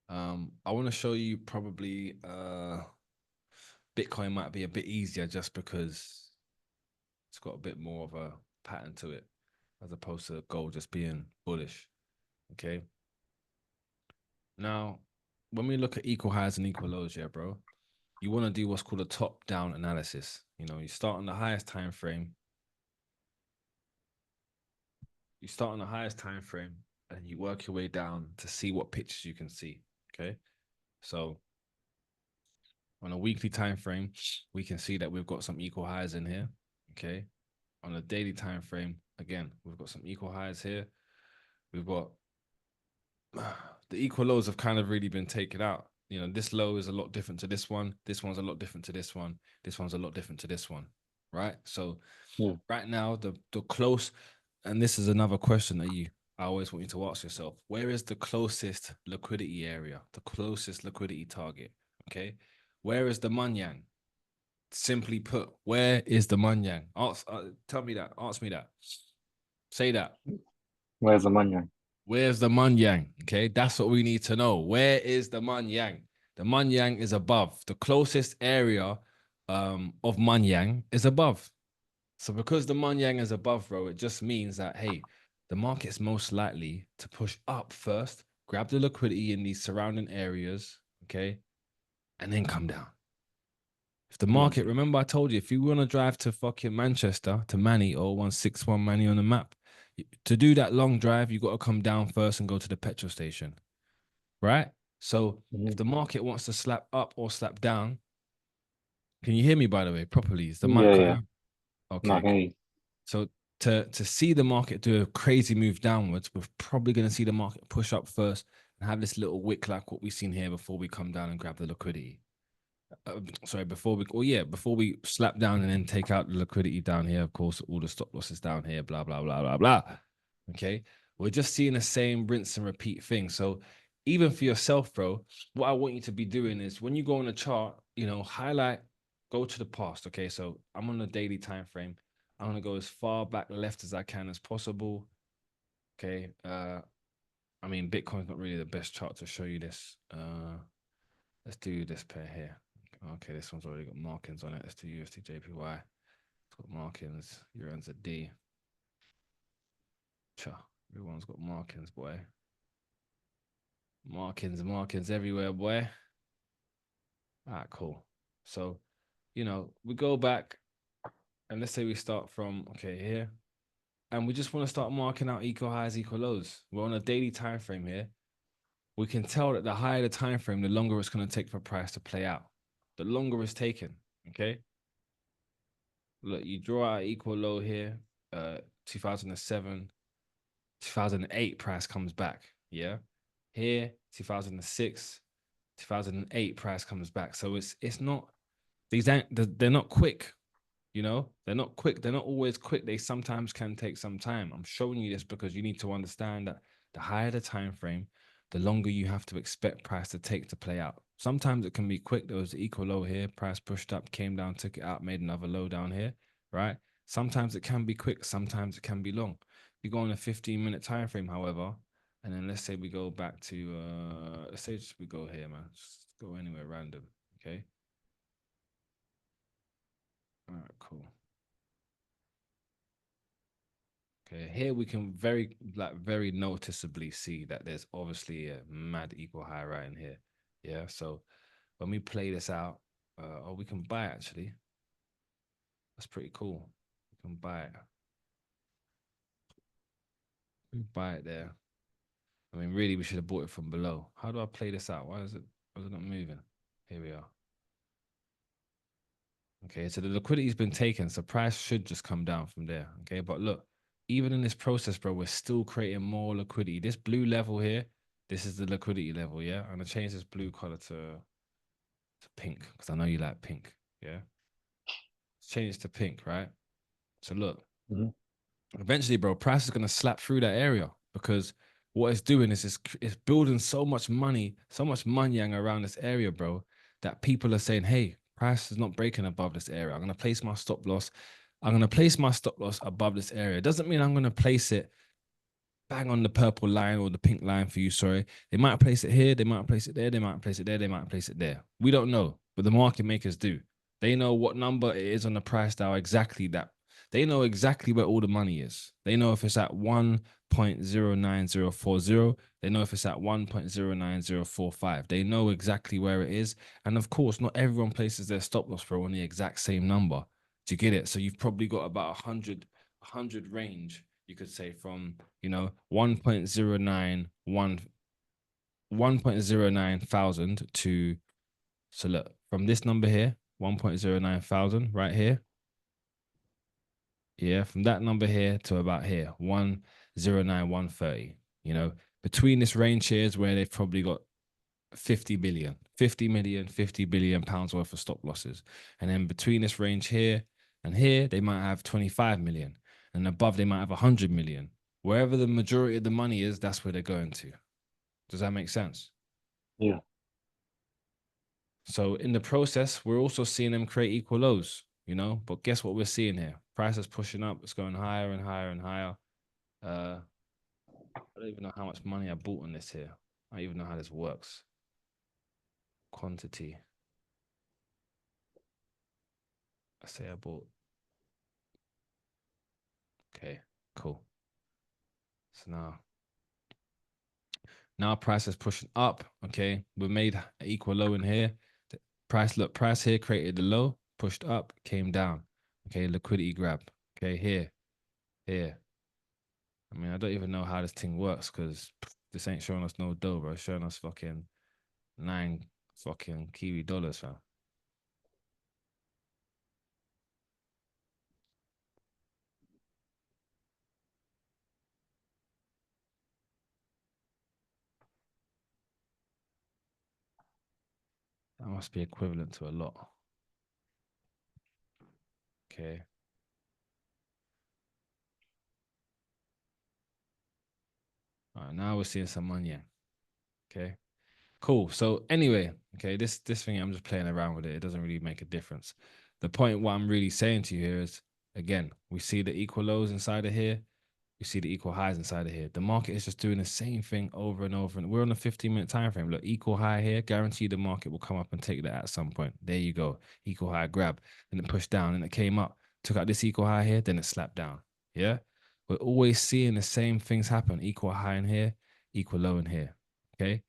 I want to show you probably Bitcoin might be a bit easier just because it's got a bit more of a pattern to it as opposed to gold just being bullish. Okay. Now, when we look at equal highs and equal lows, yeah, bro, you want to do what's called a top-down analysis. You know, you start on the highest time frame. You start on the highest time frame and you work your way down to see what pictures you can see. Okay. So on a weekly time frame, we can see that we've got some equal highs in here. Okay. On a daily time frame, again, we've got some equal highs here. We've got the equal lows have kind of really been taken out. You know, this low is a lot different to this one. This one's a lot different to this one. This one's a lot different to this one. Right. So Yeah. right now, the close, and this is another question that I always want you to ask yourself: where is the closest liquidity area, the closest liquidity target? Okay, where is the Munyang? Simply put, where is the Munyang? Tell me that. Ask me that. Say that. Where's the money? Where's the Munyang? Okay, that's what we need to know. Where is the Munyang? The Munyang is above. The closest area of Munyang is above. So because the Munyang is above, bro, it just means that, hey, the market's most likely to push up first, grab the liquidity in these surrounding areas, okay, and then come down. If the market, remember I told you, if you want to drive to fucking Manchester, to Manny or 161 Manny on the map, to do that long drive, you got to come down first and go to the petrol station, right? So if the market wants to slap up or slap down, can you hear me, by the way, properly? Is the mic Yeah, cut yeah. out? No, Okay, okay. so to see the market do a crazy move downwards, we're probably going to see the market push up first and have this little wick like what we've seen here before we come down and grab the liquidity. Sorry, before we slap down and then take out the liquidity down here. Of course, all the stop losses down here. Blah blah blah blah blah. Okay, we're just seeing the same rinse and repeat thing. So even for yourself, bro, what I want you to be doing is when you go on a chart, you know, highlight, go to the past. Okay, so I'm on a daily time frame. I'm gonna go as far back left as I can as possible. Okay. I mean, Bitcoin's not really the best chart to show you this. Let's do this pair here. Okay, this one's already got markings on it. Let's do USD JPY. It's got markings. Euro's a D. Cha. Everyone's got markings, boy. Markings everywhere, boy. All right, cool. So, you know, we go back and let's say we start from, okay, here. And we just want to start marking out equal highs, equal lows. We're on a daily time frame here. We can tell that the higher the time frame, the longer it's going to take for price to play out. The longer it's taken, okay? Look, you draw out equal low here, 2007, 2008 price comes back, yeah? Here, 2006, 2008 price comes back. So it's not, they're not quick, you know? They're not quick. They're not always quick. They sometimes can take some time. I'm showing you this because you need to understand that the higher the time frame, the longer you have to expect price to take to play out. Sometimes it can be quick. There was the equal low here, price pushed up, came down, took it out, made another low down here, right? Sometimes it can be quick. Sometimes it can be long. If you go on a 15-minute time frame, however, And then let's say we go back to let's say just we go here, man. Just go anywhere random. Okay. All right, cool. Okay, here we can very noticeably see that there's obviously a mad equal high right in here. Yeah. So when we play this out, or we can buy actually. That's pretty cool. We can buy it. We buy it there. I mean, really, we should have bought it from below. How do I play this out? Why is it not moving? Here we are. Okay, so the liquidity's been taken, so price should just come down from there. Okay, but look, even in this process, bro, we're still creating more liquidity. This blue level here, this is the liquidity level. Yeah, I'm gonna change this blue color to pink because I know you like pink. Yeah, change it to pink, right? So look, eventually, bro, price is gonna slap through that area because what it's doing is it's building so much money, so much money around this area, bro, that people are saying, hey, price is not breaking above this area. I'm gonna place my stop loss. I'm gonna place my stop loss above this area. It doesn't mean I'm gonna place it bang on the purple line or the pink line for you. Sorry, they might place it here, they might place it there, they might place it there, they might place it there. We don't know, but the market makers do. They know what number it is on the price dial exactly that. They know exactly where all the money is. They know if it's at 1.09040. They know if it's at 1.09045. They know exactly where it is. And of course, not everyone places their stop loss pro on the exact same number. Do you get it? So you've probably got about 100 range, you could say, from 1.091 thousand to, so look, from this number here, 1.09 thousand right here. Yeah, from that number here to about here, 109,130. Between this range here is where they've probably got 50 billion, 50 million, 50 billion pounds worth of stop losses. And then between this range here and here, they might have 25 million. And above, they might have 100 million. Wherever the majority of the money is, that's where they're going to. Does that make sense? Yeah. So in the process, we're also seeing them create equal lows, but guess what we're seeing here? Price is pushing up. It's going higher and higher and higher. I don't even know how much money I bought on this here. I don't even know how this works. Quantity. I say I bought. Okay, cool. So now price is pushing up. Okay, we made an equal low in here. Price here created the low, pushed up, came down. Okay, liquidity grab. Okay, here. I mean, I don't even know how this thing works because this ain't showing us no dough, bro. It's showing us fucking 9 fucking Kiwi dollars, fam. That must be equivalent to a lot. Okay. All right, now we're seeing some money. Okay. Cool. So anyway, okay, this thing, I'm just playing around with it. It doesn't really make a difference. The point, what I'm really saying to you here is, again, we see the equal lows inside of here. We see the equal highs inside of here. The market is just doing the same thing over and over. And we're on a 15-minute time frame. Look, equal high here. Guarantee the market will come up and take that at some point. There you go. Equal high grab. Then it pushed down and it came up. Took out this equal high here. Then it slapped down. Yeah. We're always seeing the same things happen. Equal high in here. Equal low in here. Okay.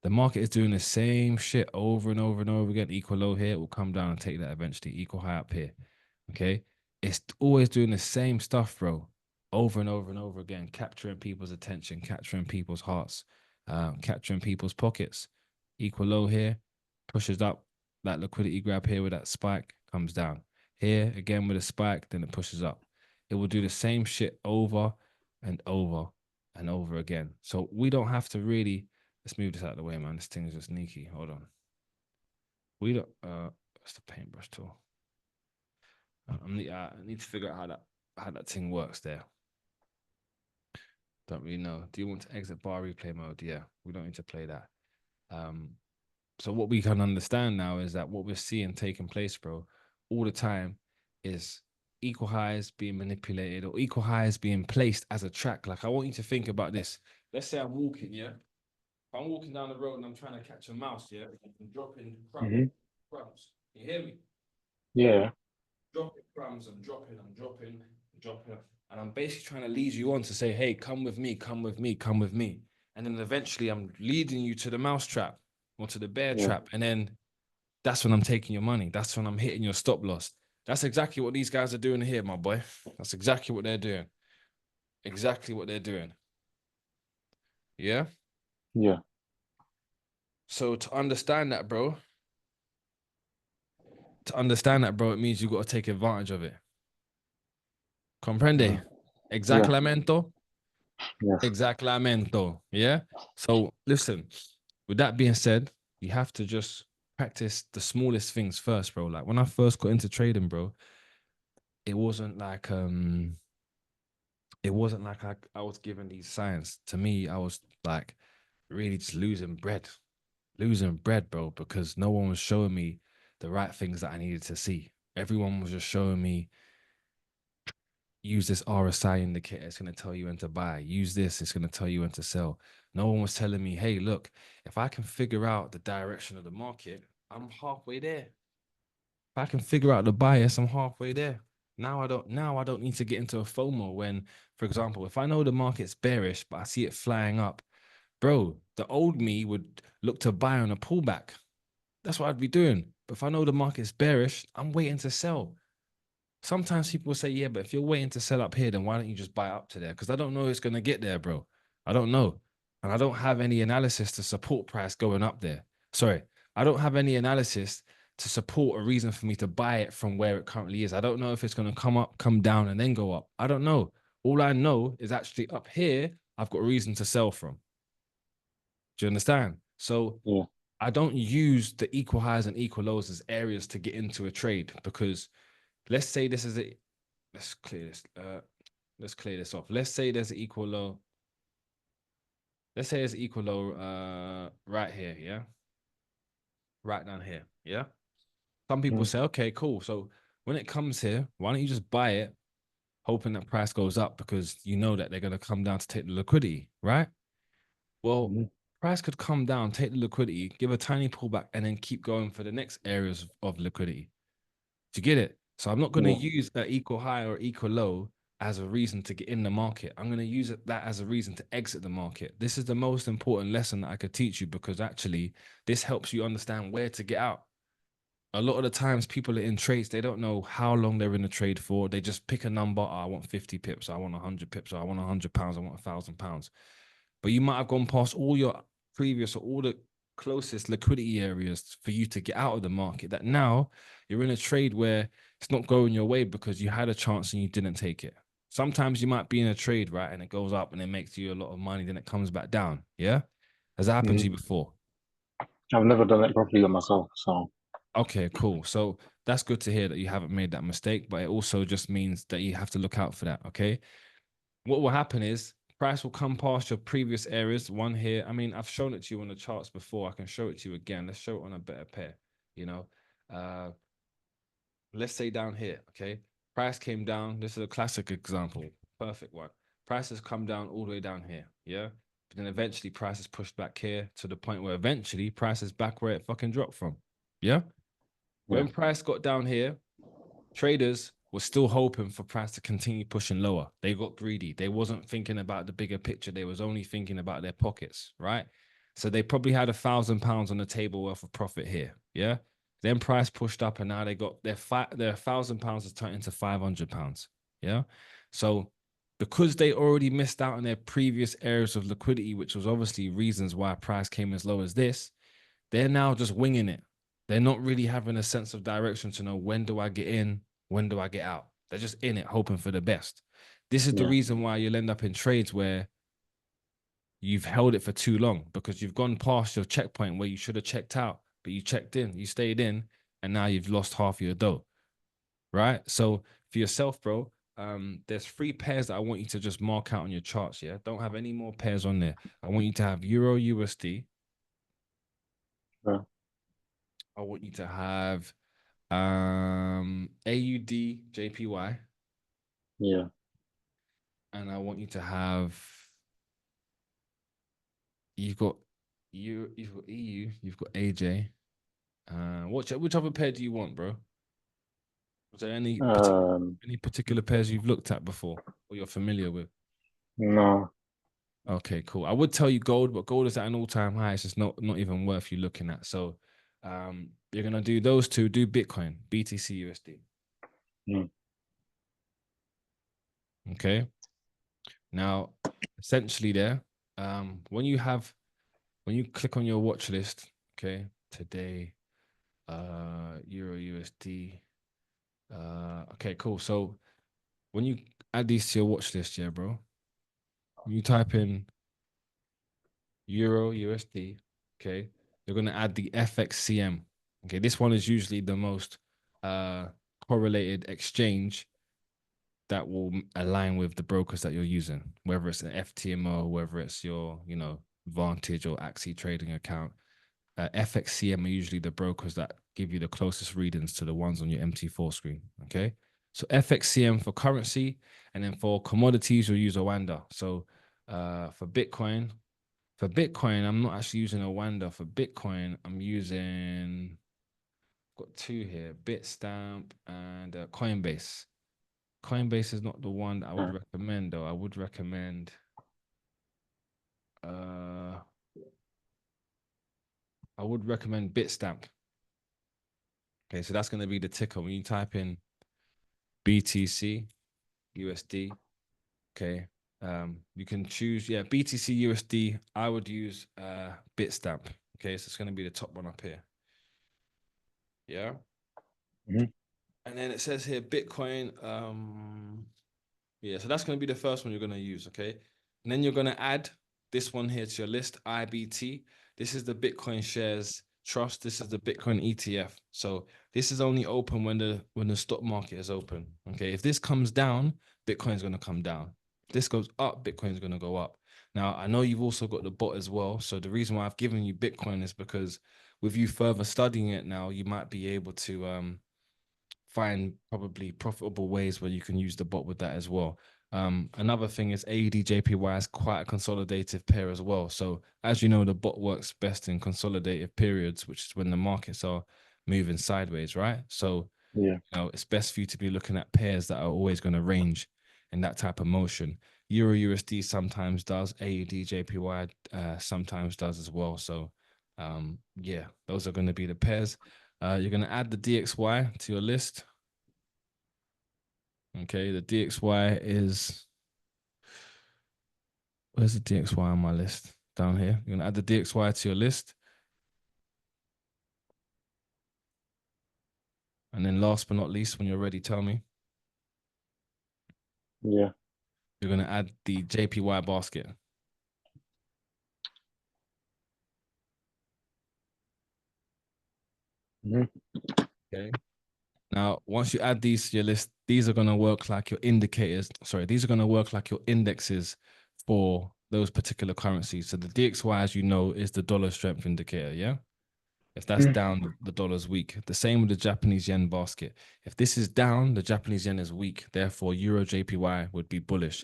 The market is doing the same shit over and over and over again. Equal low here. It will come down and take that eventually. Equal high up here. Okay. It's always doing the same stuff, bro, over and over and over again, capturing people's attention, capturing people's hearts, capturing people's pockets. Equal low here, pushes up. That liquidity grab here with that spike comes down. Here again with a spike, then it pushes up. It will do the same shit over and over and over again. So we don't have to really. Let's move this out of the way, man. This thing is just sneaky. Hold on. We don't. What's the paintbrush tool? I need to figure out how that thing works there. Don't really know. Do you want to exit bar replay mode? Yeah, we don't need to play that. So what we can understand now is that what we're seeing taking place, bro, all the time is equal highs being manipulated or equal highs being placed as a track. Like, I want you to think about this. let's say I'm walking, yeah. If I'm walking down the road and I'm trying to catch a mouse, yeah, I'm dropping Mm-hmm. crumbs. You hear me? Yeah. Dropping crumbs, I'm dropping, and I'm basically trying to lead you on to say, hey, come with me, come with me, come with me. And then eventually I'm leading you to the mouse trap or to the bear Yeah. trap. And then that's when I'm taking your money. That's when I'm hitting your stop loss. That's exactly what these guys are doing here, my boy. That's exactly what they're doing. Exactly what they're doing. Yeah. Yeah. So to understand that, bro, it means you've got to take advantage of it. Comprende? Mm-hmm. Yeah. Exactamente. Yes. Exactamente. Yeah. So listen, with that being said, you have to just practice the smallest things first, bro. Like when I first got into trading, bro, it wasn't like I was given these signs. To me, I was like really just losing bread, bro, because no one was showing me the right things that I needed to see. Everyone was just showing me use this RSI indicator. It's going to tell you when to buy. Use this. It's going to tell you when to sell. No one was telling me, hey, look, if I can figure out the direction of the market, I'm halfway there. If I can figure out the bias, I'm halfway there. Now I don't need to get into a FOMO when, for example, if I know the market's bearish, but I see it flying up, bro, the old me would look to buy on a pullback. That's what I'd be doing. But if I know the market's bearish, I'm waiting to sell. Sometimes people say, yeah, but if you're waiting to sell up here, then why don't you just buy up to there? Because I don't know it's going to get there, bro. I don't know. And I don't have any analysis to support price going up there. Sorry, I don't have any analysis to support a reason for me to buy it from where it currently is. I don't know if it's going to come up, come down, and then go up. I don't know. All I know is actually up here, I've got a reason to sell from. Do you understand? So Yeah. I don't use the equal highs and equal lows as areas to get into a trade because let's say this is a let's clear this. Let's clear this off. Let's say there's an equal low. Let's say there's an equal low right here, yeah? Right down here, yeah? Some people Mm-hmm. say, okay, cool. So when it comes here, why don't you just buy it, hoping that price goes up because you know that they're gonna come down to take the liquidity, right? Well, Mm-hmm. price could come down, take the liquidity, give a tiny pullback, and then keep going for the next areas of liquidity. Do you get it? So I'm not going to Yeah. use that equal high or equal low as a reason to get in the market. I'm going to use that as a reason to exit the market. This is the most important lesson that I could teach you because actually this helps you understand where to get out. A lot of the times people are in trades, they don't know how long they're in the trade for. They just pick a number. Oh, I want 50 pips. I want 100 pips. Or I want £100. I want £1,000. But you might have gone past all your previous or all the closest liquidity areas for you to get out of the market that now you're in a trade where it's not going your way because you had a chance and you didn't take it. Sometimes you might be in a trade, right? And it goes up and it makes you a lot of money, then it comes back down. Yeah. Has that happened to Mm-hmm. you before? I've never done it properly on myself, so Okay, cool. So that's good to hear that you haven't made that mistake, but it also just means that you have to look out for that. Okay. What will happen is price will come past your previous areas. One here. I mean, I've shown it to you on the charts before. I can show it to you again. Let's show it on a better pair. You know, uh, let's say down here. Okay, price came down. This is a classic example, perfect one. Price has come down all the way down here. Yeah, but then eventually price is pushed back here to the point where eventually price is back where it fucking dropped from. Yeah, yeah. when price got down here, traders were still hoping for price to continue pushing lower. They got greedy. They wasn't thinking about the bigger picture. They was only thinking about their pockets, right? So they probably had £1,000 on the table worth of profit here. Yeah. Then price pushed up and now they got their £1,000 has turned into £500. Yeah. So because they already missed out on their previous areas of liquidity, which was obviously reasons why price came as low as this, they're now just winging it. They're not really having a sense of direction to know when do I get in, when do I get out. They're just in it, hoping for the best. This is the Yeah. reason why you'll end up in trades where you've held it for too long because you've gone past your checkpoint where you should have checked out, but you checked in, you stayed in, and now you've lost half your dough. Right. So for yourself, bro, there's three pairs that I want you to just mark out on your charts. Yeah. Don't have any more pairs on there. I want you to have Euro USD. Yeah. I want you to have AUD JPY, Yeah. and I want you to have you've got EU, you've got AJ. Which other pair do you want, bro? Was there any particular pairs you've looked at before or you're familiar with? no. Okay, cool. I would tell you gold, but gold is at an all-time high. It's just not even worth you looking at. So you're gonna do those two, do Bitcoin, BTC USD. Mm. Okay. Now, essentially there, when you click on your watch list, okay, today, Euro USD. Okay, cool. So when you add these to your watch list, yeah, bro, you type in Euro USD, okay, you're gonna add the FXCM. Okay, this one is usually the most correlated exchange that will align with the brokers that you're using, whether it's an FTMO, whether it's your, Vantage or Axie trading account. FXCM are usually the brokers that give you the closest readings to the ones on your MT4 screen. Okay. So FXCM for currency, and then for commodities, you'll use Oanda. So for Bitcoin, I'm not actually using Oanda. For Bitcoin, I'm using, got two here, Bitstamp and Coinbase. Coinbase is not the one that I would recommend, though. I would recommend Bitstamp. Okay, so that's going to be the ticker. When you type in BTC USD, okay, you can choose, BTC USD. I would use Bitstamp. Okay, so it's going to be the top one up here. Yeah. Mm-hmm. And then it says here Bitcoin. So that's going to be the first one you're going to use. Okay. And then you're going to add this one here to your list, IBT. This is the Bitcoin shares trust. This is the Bitcoin ETF. So this is only open when the stock market is open. Okay. If this comes down, Bitcoin is going to come down. If this goes up, Bitcoin is going to go up. Now, I know you've also got the bot as well. So the reason why I've given you Bitcoin is because with you further studying it now, you might be able to find probably profitable ways where you can use the bot with that as well. Another thing is AUD JPY is quite a consolidative pair as well. So as you know, the bot works best in consolidative periods, which is when the markets are moving sideways, right? So it's best for you to be looking at pairs that are always going to range in that type of motion. Euro USD sometimes does, AUD JPY sometimes does as well. So those are going to be the pairs. You're going to add the DXY to your list. Okay, the DXY is, where's the DXY on my list? Down here. You're going to add the DXY to your list. And then last but not least, when you're ready, tell me. Yeah. You're going to add the JPY basket. Mm-hmm. Okay. Now, once you add these to your list, these are going to work like your indicators. Sorry, these are going to work like your indexes for those particular currencies. So the DXY, as you know, is the dollar strength indicator. Yeah. If that's down, the dollar's weak. The same with the Japanese yen basket. If this is down, the Japanese yen is weak. Therefore, Euro JPY would be bullish.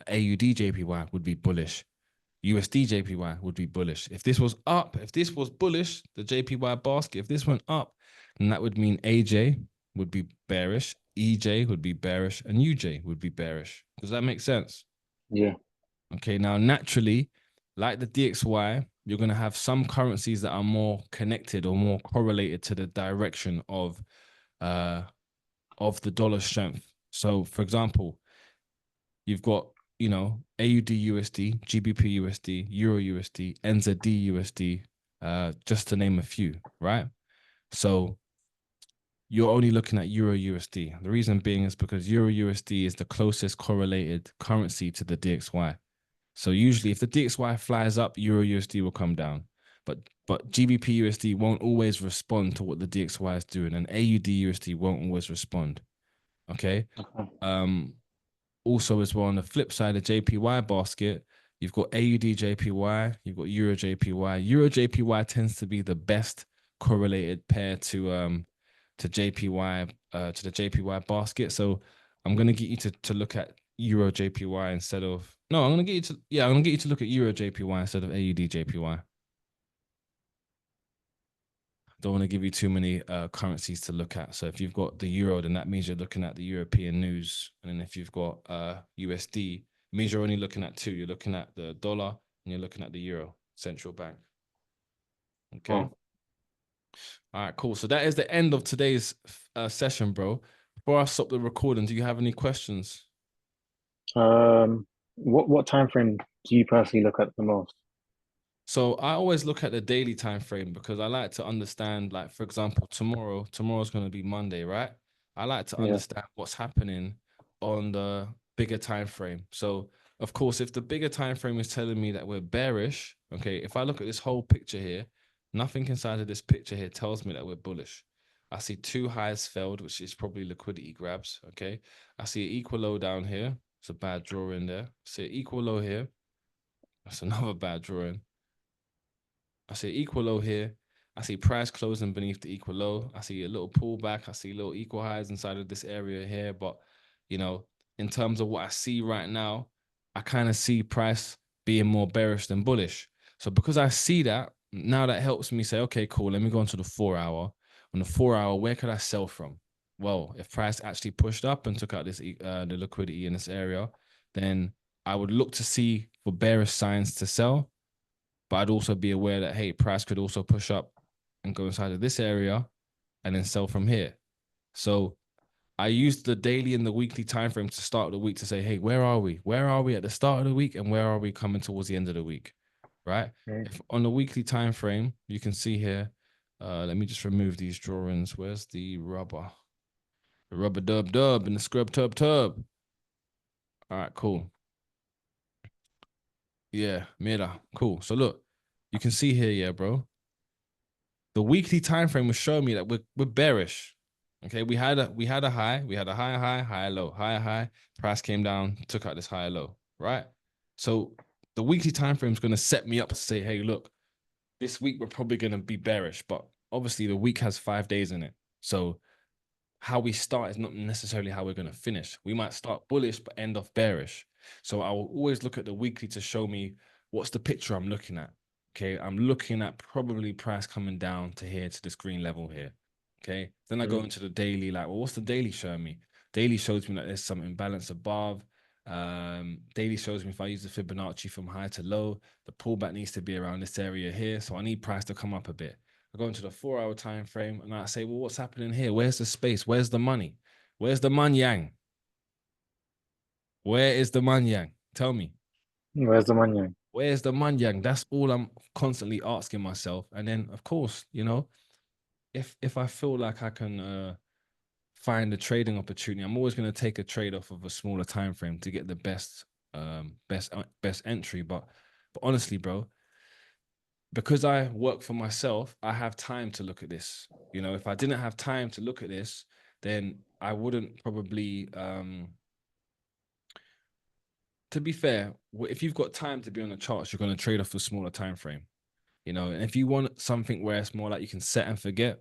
AUD JPY would be bullish. USD JPY would be bullish. If this was up, if this was bullish, the JPY basket, if this went up, then that would mean AJ would be bearish, EJ would be bearish, and UJ would be bearish. Does that make sense? Yeah. Okay, now naturally, like the DXY, you're going to have some currencies that are more connected or more correlated to the direction of the dollar strength. So, for example, you've got, AUD USD, GBP USD, Euro USD, NZD USD, just to name a few, right? So you're only looking at Euro USD. The reason being is because Euro USD is the closest correlated currency to the DXY. So usually if the DXY flies up, Euro USD will come down. But GBP USD won't always respond to what the DXY is doing, and AUD USD won't always respond. Okay. Also as well, on the flip side, the JPY basket, you've got AUD JPY, you've got Euro JPY. Euro JPY tends to be the best correlated pair to JPY, to the JPY basket. So I'm gonna get you to look at Euro JPY instead of No, I'm gonna get you to I'm gonna get you to look at Euro JPY instead of AUD JPY. Don't want to give you too many currencies to look at. So if you've got the euro, then that means you're looking at the European news. And then if you've got USD, it means you're only looking at two. You're looking at the dollar and you're looking at the euro, central bank. Okay. Oh, All right, cool. So that is the end of today's session, bro. Before I stop the recording, do you have any questions? what time frame do you personally look at the most? So I always look at the daily time frame because I like to understand, like, for example, tomorrow's going to be Monday, right? I like to Yeah. understand what's happening on the bigger time frame. So, of course, if the bigger time frame is telling me that we're bearish, okay, if I look at this whole picture here, nothing inside of this picture here tells me that we're bullish. I see two highs failed, which is probably liquidity grabs, okay? I see an equal low down here. It's a bad draw in there. I see an equal low here. That's another bad drawing. I see equal low here. I see price closing beneath the equal low. I see a little pullback. I see little equal highs inside of this area here. But, you know, in terms of what I see right now, I kind of see price being more bearish than bullish. So because I see that, now that helps me say, okay, cool, let me go into the 4 hour. On the 4 hour, where could I sell from? Well, if price actually pushed up and took out this the liquidity in this area, then I would look to see for bearish signs to sell, but I'd also be aware that, hey, price could also push up and go inside of this area and then sell from here. So I used the daily and the weekly time frame to start the week to say, hey, where are we? Where are we at the start of the week and where are we coming towards the end of the week? Right? Mm. If on the weekly time frame, you can see here, let me just remove these drawings. Where's the rubber? The rubber dub dub and the scrub tub tub. All right, cool. Yeah, mira. Cool. So look, you can see here, yeah, bro. The weekly time frame was showing me that we're bearish. Okay, we had a high, high low, high. Price came down, took out this high low, right? So the weekly time frame is going to set me up to say, hey, look, this week we're probably going to be bearish, but obviously the week has 5 days in it. So how we start is not necessarily how we're going to finish. We might start bullish but end off bearish. So I will always look at the weekly to show me what's the picture I'm looking at. Okay, I'm looking at probably price coming down to here to this green level here. Okay, then I go Mm. into the daily, like, well, what's the daily showing me? Daily shows me that there's some imbalance above. Daily shows me if I use the Fibonacci from high to low, the pullback needs to be around this area here. So I need price to come up a bit. I go into the 4 hour time frame and I say, well, what's happening here? Where's the space? Where's the money? Where's the man yang? Where is the man yang? Tell me. Where's the money? Where's the man yang? That's all I'm constantly asking myself. And then, of course, if I feel like I can find a trading opportunity, I'm always going to take a trade off of a smaller time frame to get the best entry. But honestly, bro, because I work for myself, I have time to look at this. If I didn't have time to look at this, then I wouldn't probably. To be fair, if you've got time to be on the charts, you're going to trade off a smaller time frame. And if you want something where it's more like you can set and forget,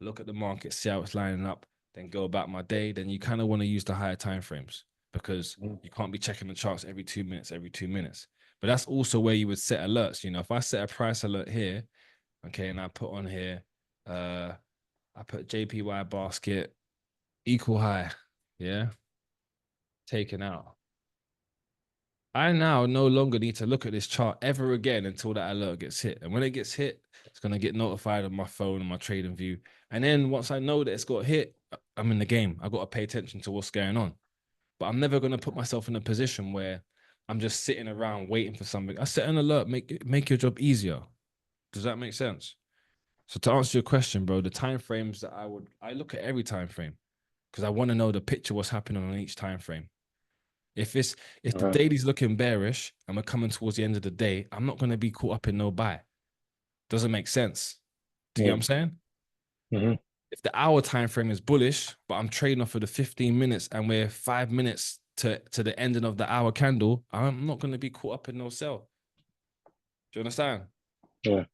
look at the market, see how it's lining up, then go about my day, then you kind of want to use the higher time frames because Mm. you can't be checking the charts every 2 minutes, every 2 minutes. But that's also where you would set alerts. If I set a price alert here, okay, and I put on here, I put JPY basket equal high, yeah, taken out. I now no longer need to look at this chart ever again until that alert gets hit. And when it gets hit, it's going to get notified on my phone and my trading view. And then once I know that it's got hit, I'm in the game. I've got to pay attention to what's going on. But I'm never going to put myself in a position where I'm just sitting around waiting for something. I set an alert, make your job easier. Does that make sense? So to answer your question, bro, the time frames that I look at every time frame because I want to know the picture, what's happening on each time frame. If the Right. daily's looking bearish and we're coming towards the end of the day, I'm not going to be caught up in no buy. Doesn't make sense. Do you get Yeah. what I'm saying? Mm-hmm. If the hour time frame is bullish, but I'm trading off of the 15 minutes and we're 5 minutes to the ending of the hour candle, I'm not going to be caught up in no sell. Do you understand? Yeah.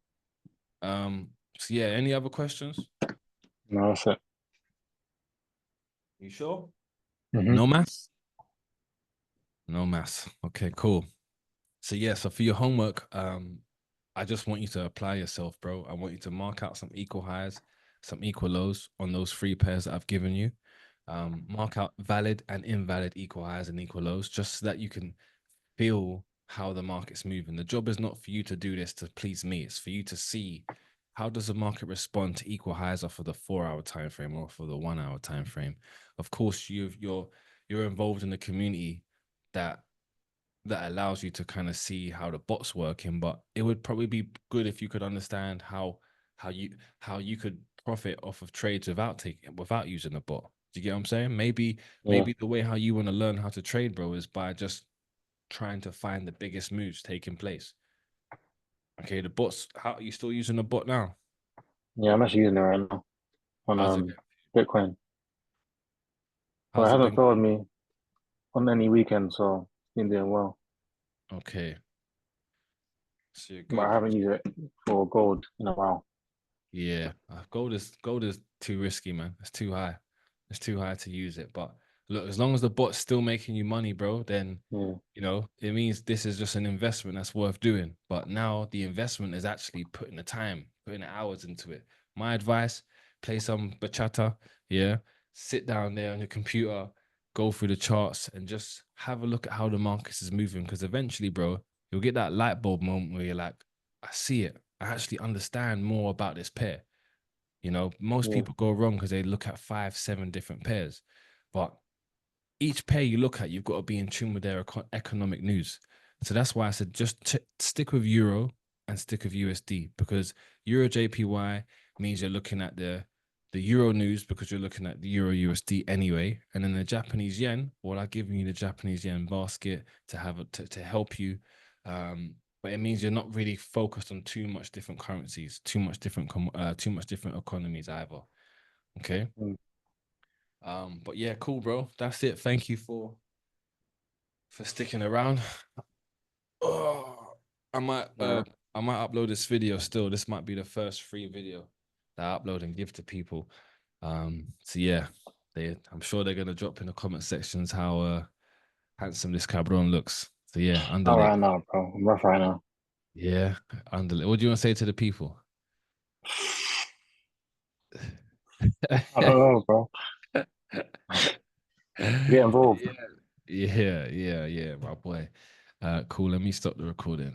So yeah, any other questions? No, that's it. You sure? Mm-hmm. No maths? No maths. Okay, cool. So yeah, so for your homework, I just want you to apply yourself, bro. I want you to mark out some equal highs, some equal lows on those three pairs that I've given you. Mark out valid and invalid equal highs and equal lows, just so that you can feel how the market's moving. The job is not for you to do this to please me. It's for you to see how does the market respond to equal highs off of the 4 hour time frame or for the 1 hour time frame. Of course, you're involved in the community that allows you to kind of see how the bot's working, but it would probably be good if you could understand how you how you could profit off of trades without using a bot. Do you get what I'm saying? Yeah, Maybe the way how you want to learn how to trade, bro, is by just trying to find the biggest moves taking place. Okay, the bots. How are you still using the bot now? yeah, I'm actually using it right now on How's it going? Bitcoin, but it How's it hasn't been failed going? me on any weekend, so it's been doing well. Okay, so you're But I good. haven't used it for gold in a while. Yeah, gold is too risky, man. It's too high. It's too high to use it. But look, as long as the bot's still making you money, bro, then Yeah, it means this is just an investment that's worth doing. But now the investment is actually putting the time, putting the hours into it. My advice: play some bachata, yeah. Sit down there on your computer, go through the charts, and just have a look at how the markets is moving. Because eventually, bro, you'll get that light bulb moment where you're like, I see it. I actually understand more about this pair. Most yeah, people go wrong because they look at 5, 7 different pairs. But each pair you look at, you've got to be in tune with their economic news. So that's why I said just stick with Euro and stick with USD, because Euro JPY means you're looking at the Euro news because you're looking at the Euro USD anyway. And then the Japanese yen, well, I've given you the Japanese yen basket to to help you. But it means you're not really focused on too much different currencies, too much different economies either. Okay. mm, But yeah, cool, bro. That's it. Thank you for sticking around. Oh, I might yeah. I might upload this video still. This might be the first free video that I upload and give to people. So yeah, I'm sure they're gonna drop in the comment sections how handsome this cabron looks. So yeah, Not underlay. right now, bro. I'm rough right now. Yeah, underlay. What do you want to say to the people? I don't know, bro. Get involved. Yeah, yeah, my boy. Cool. Let me stop the recording.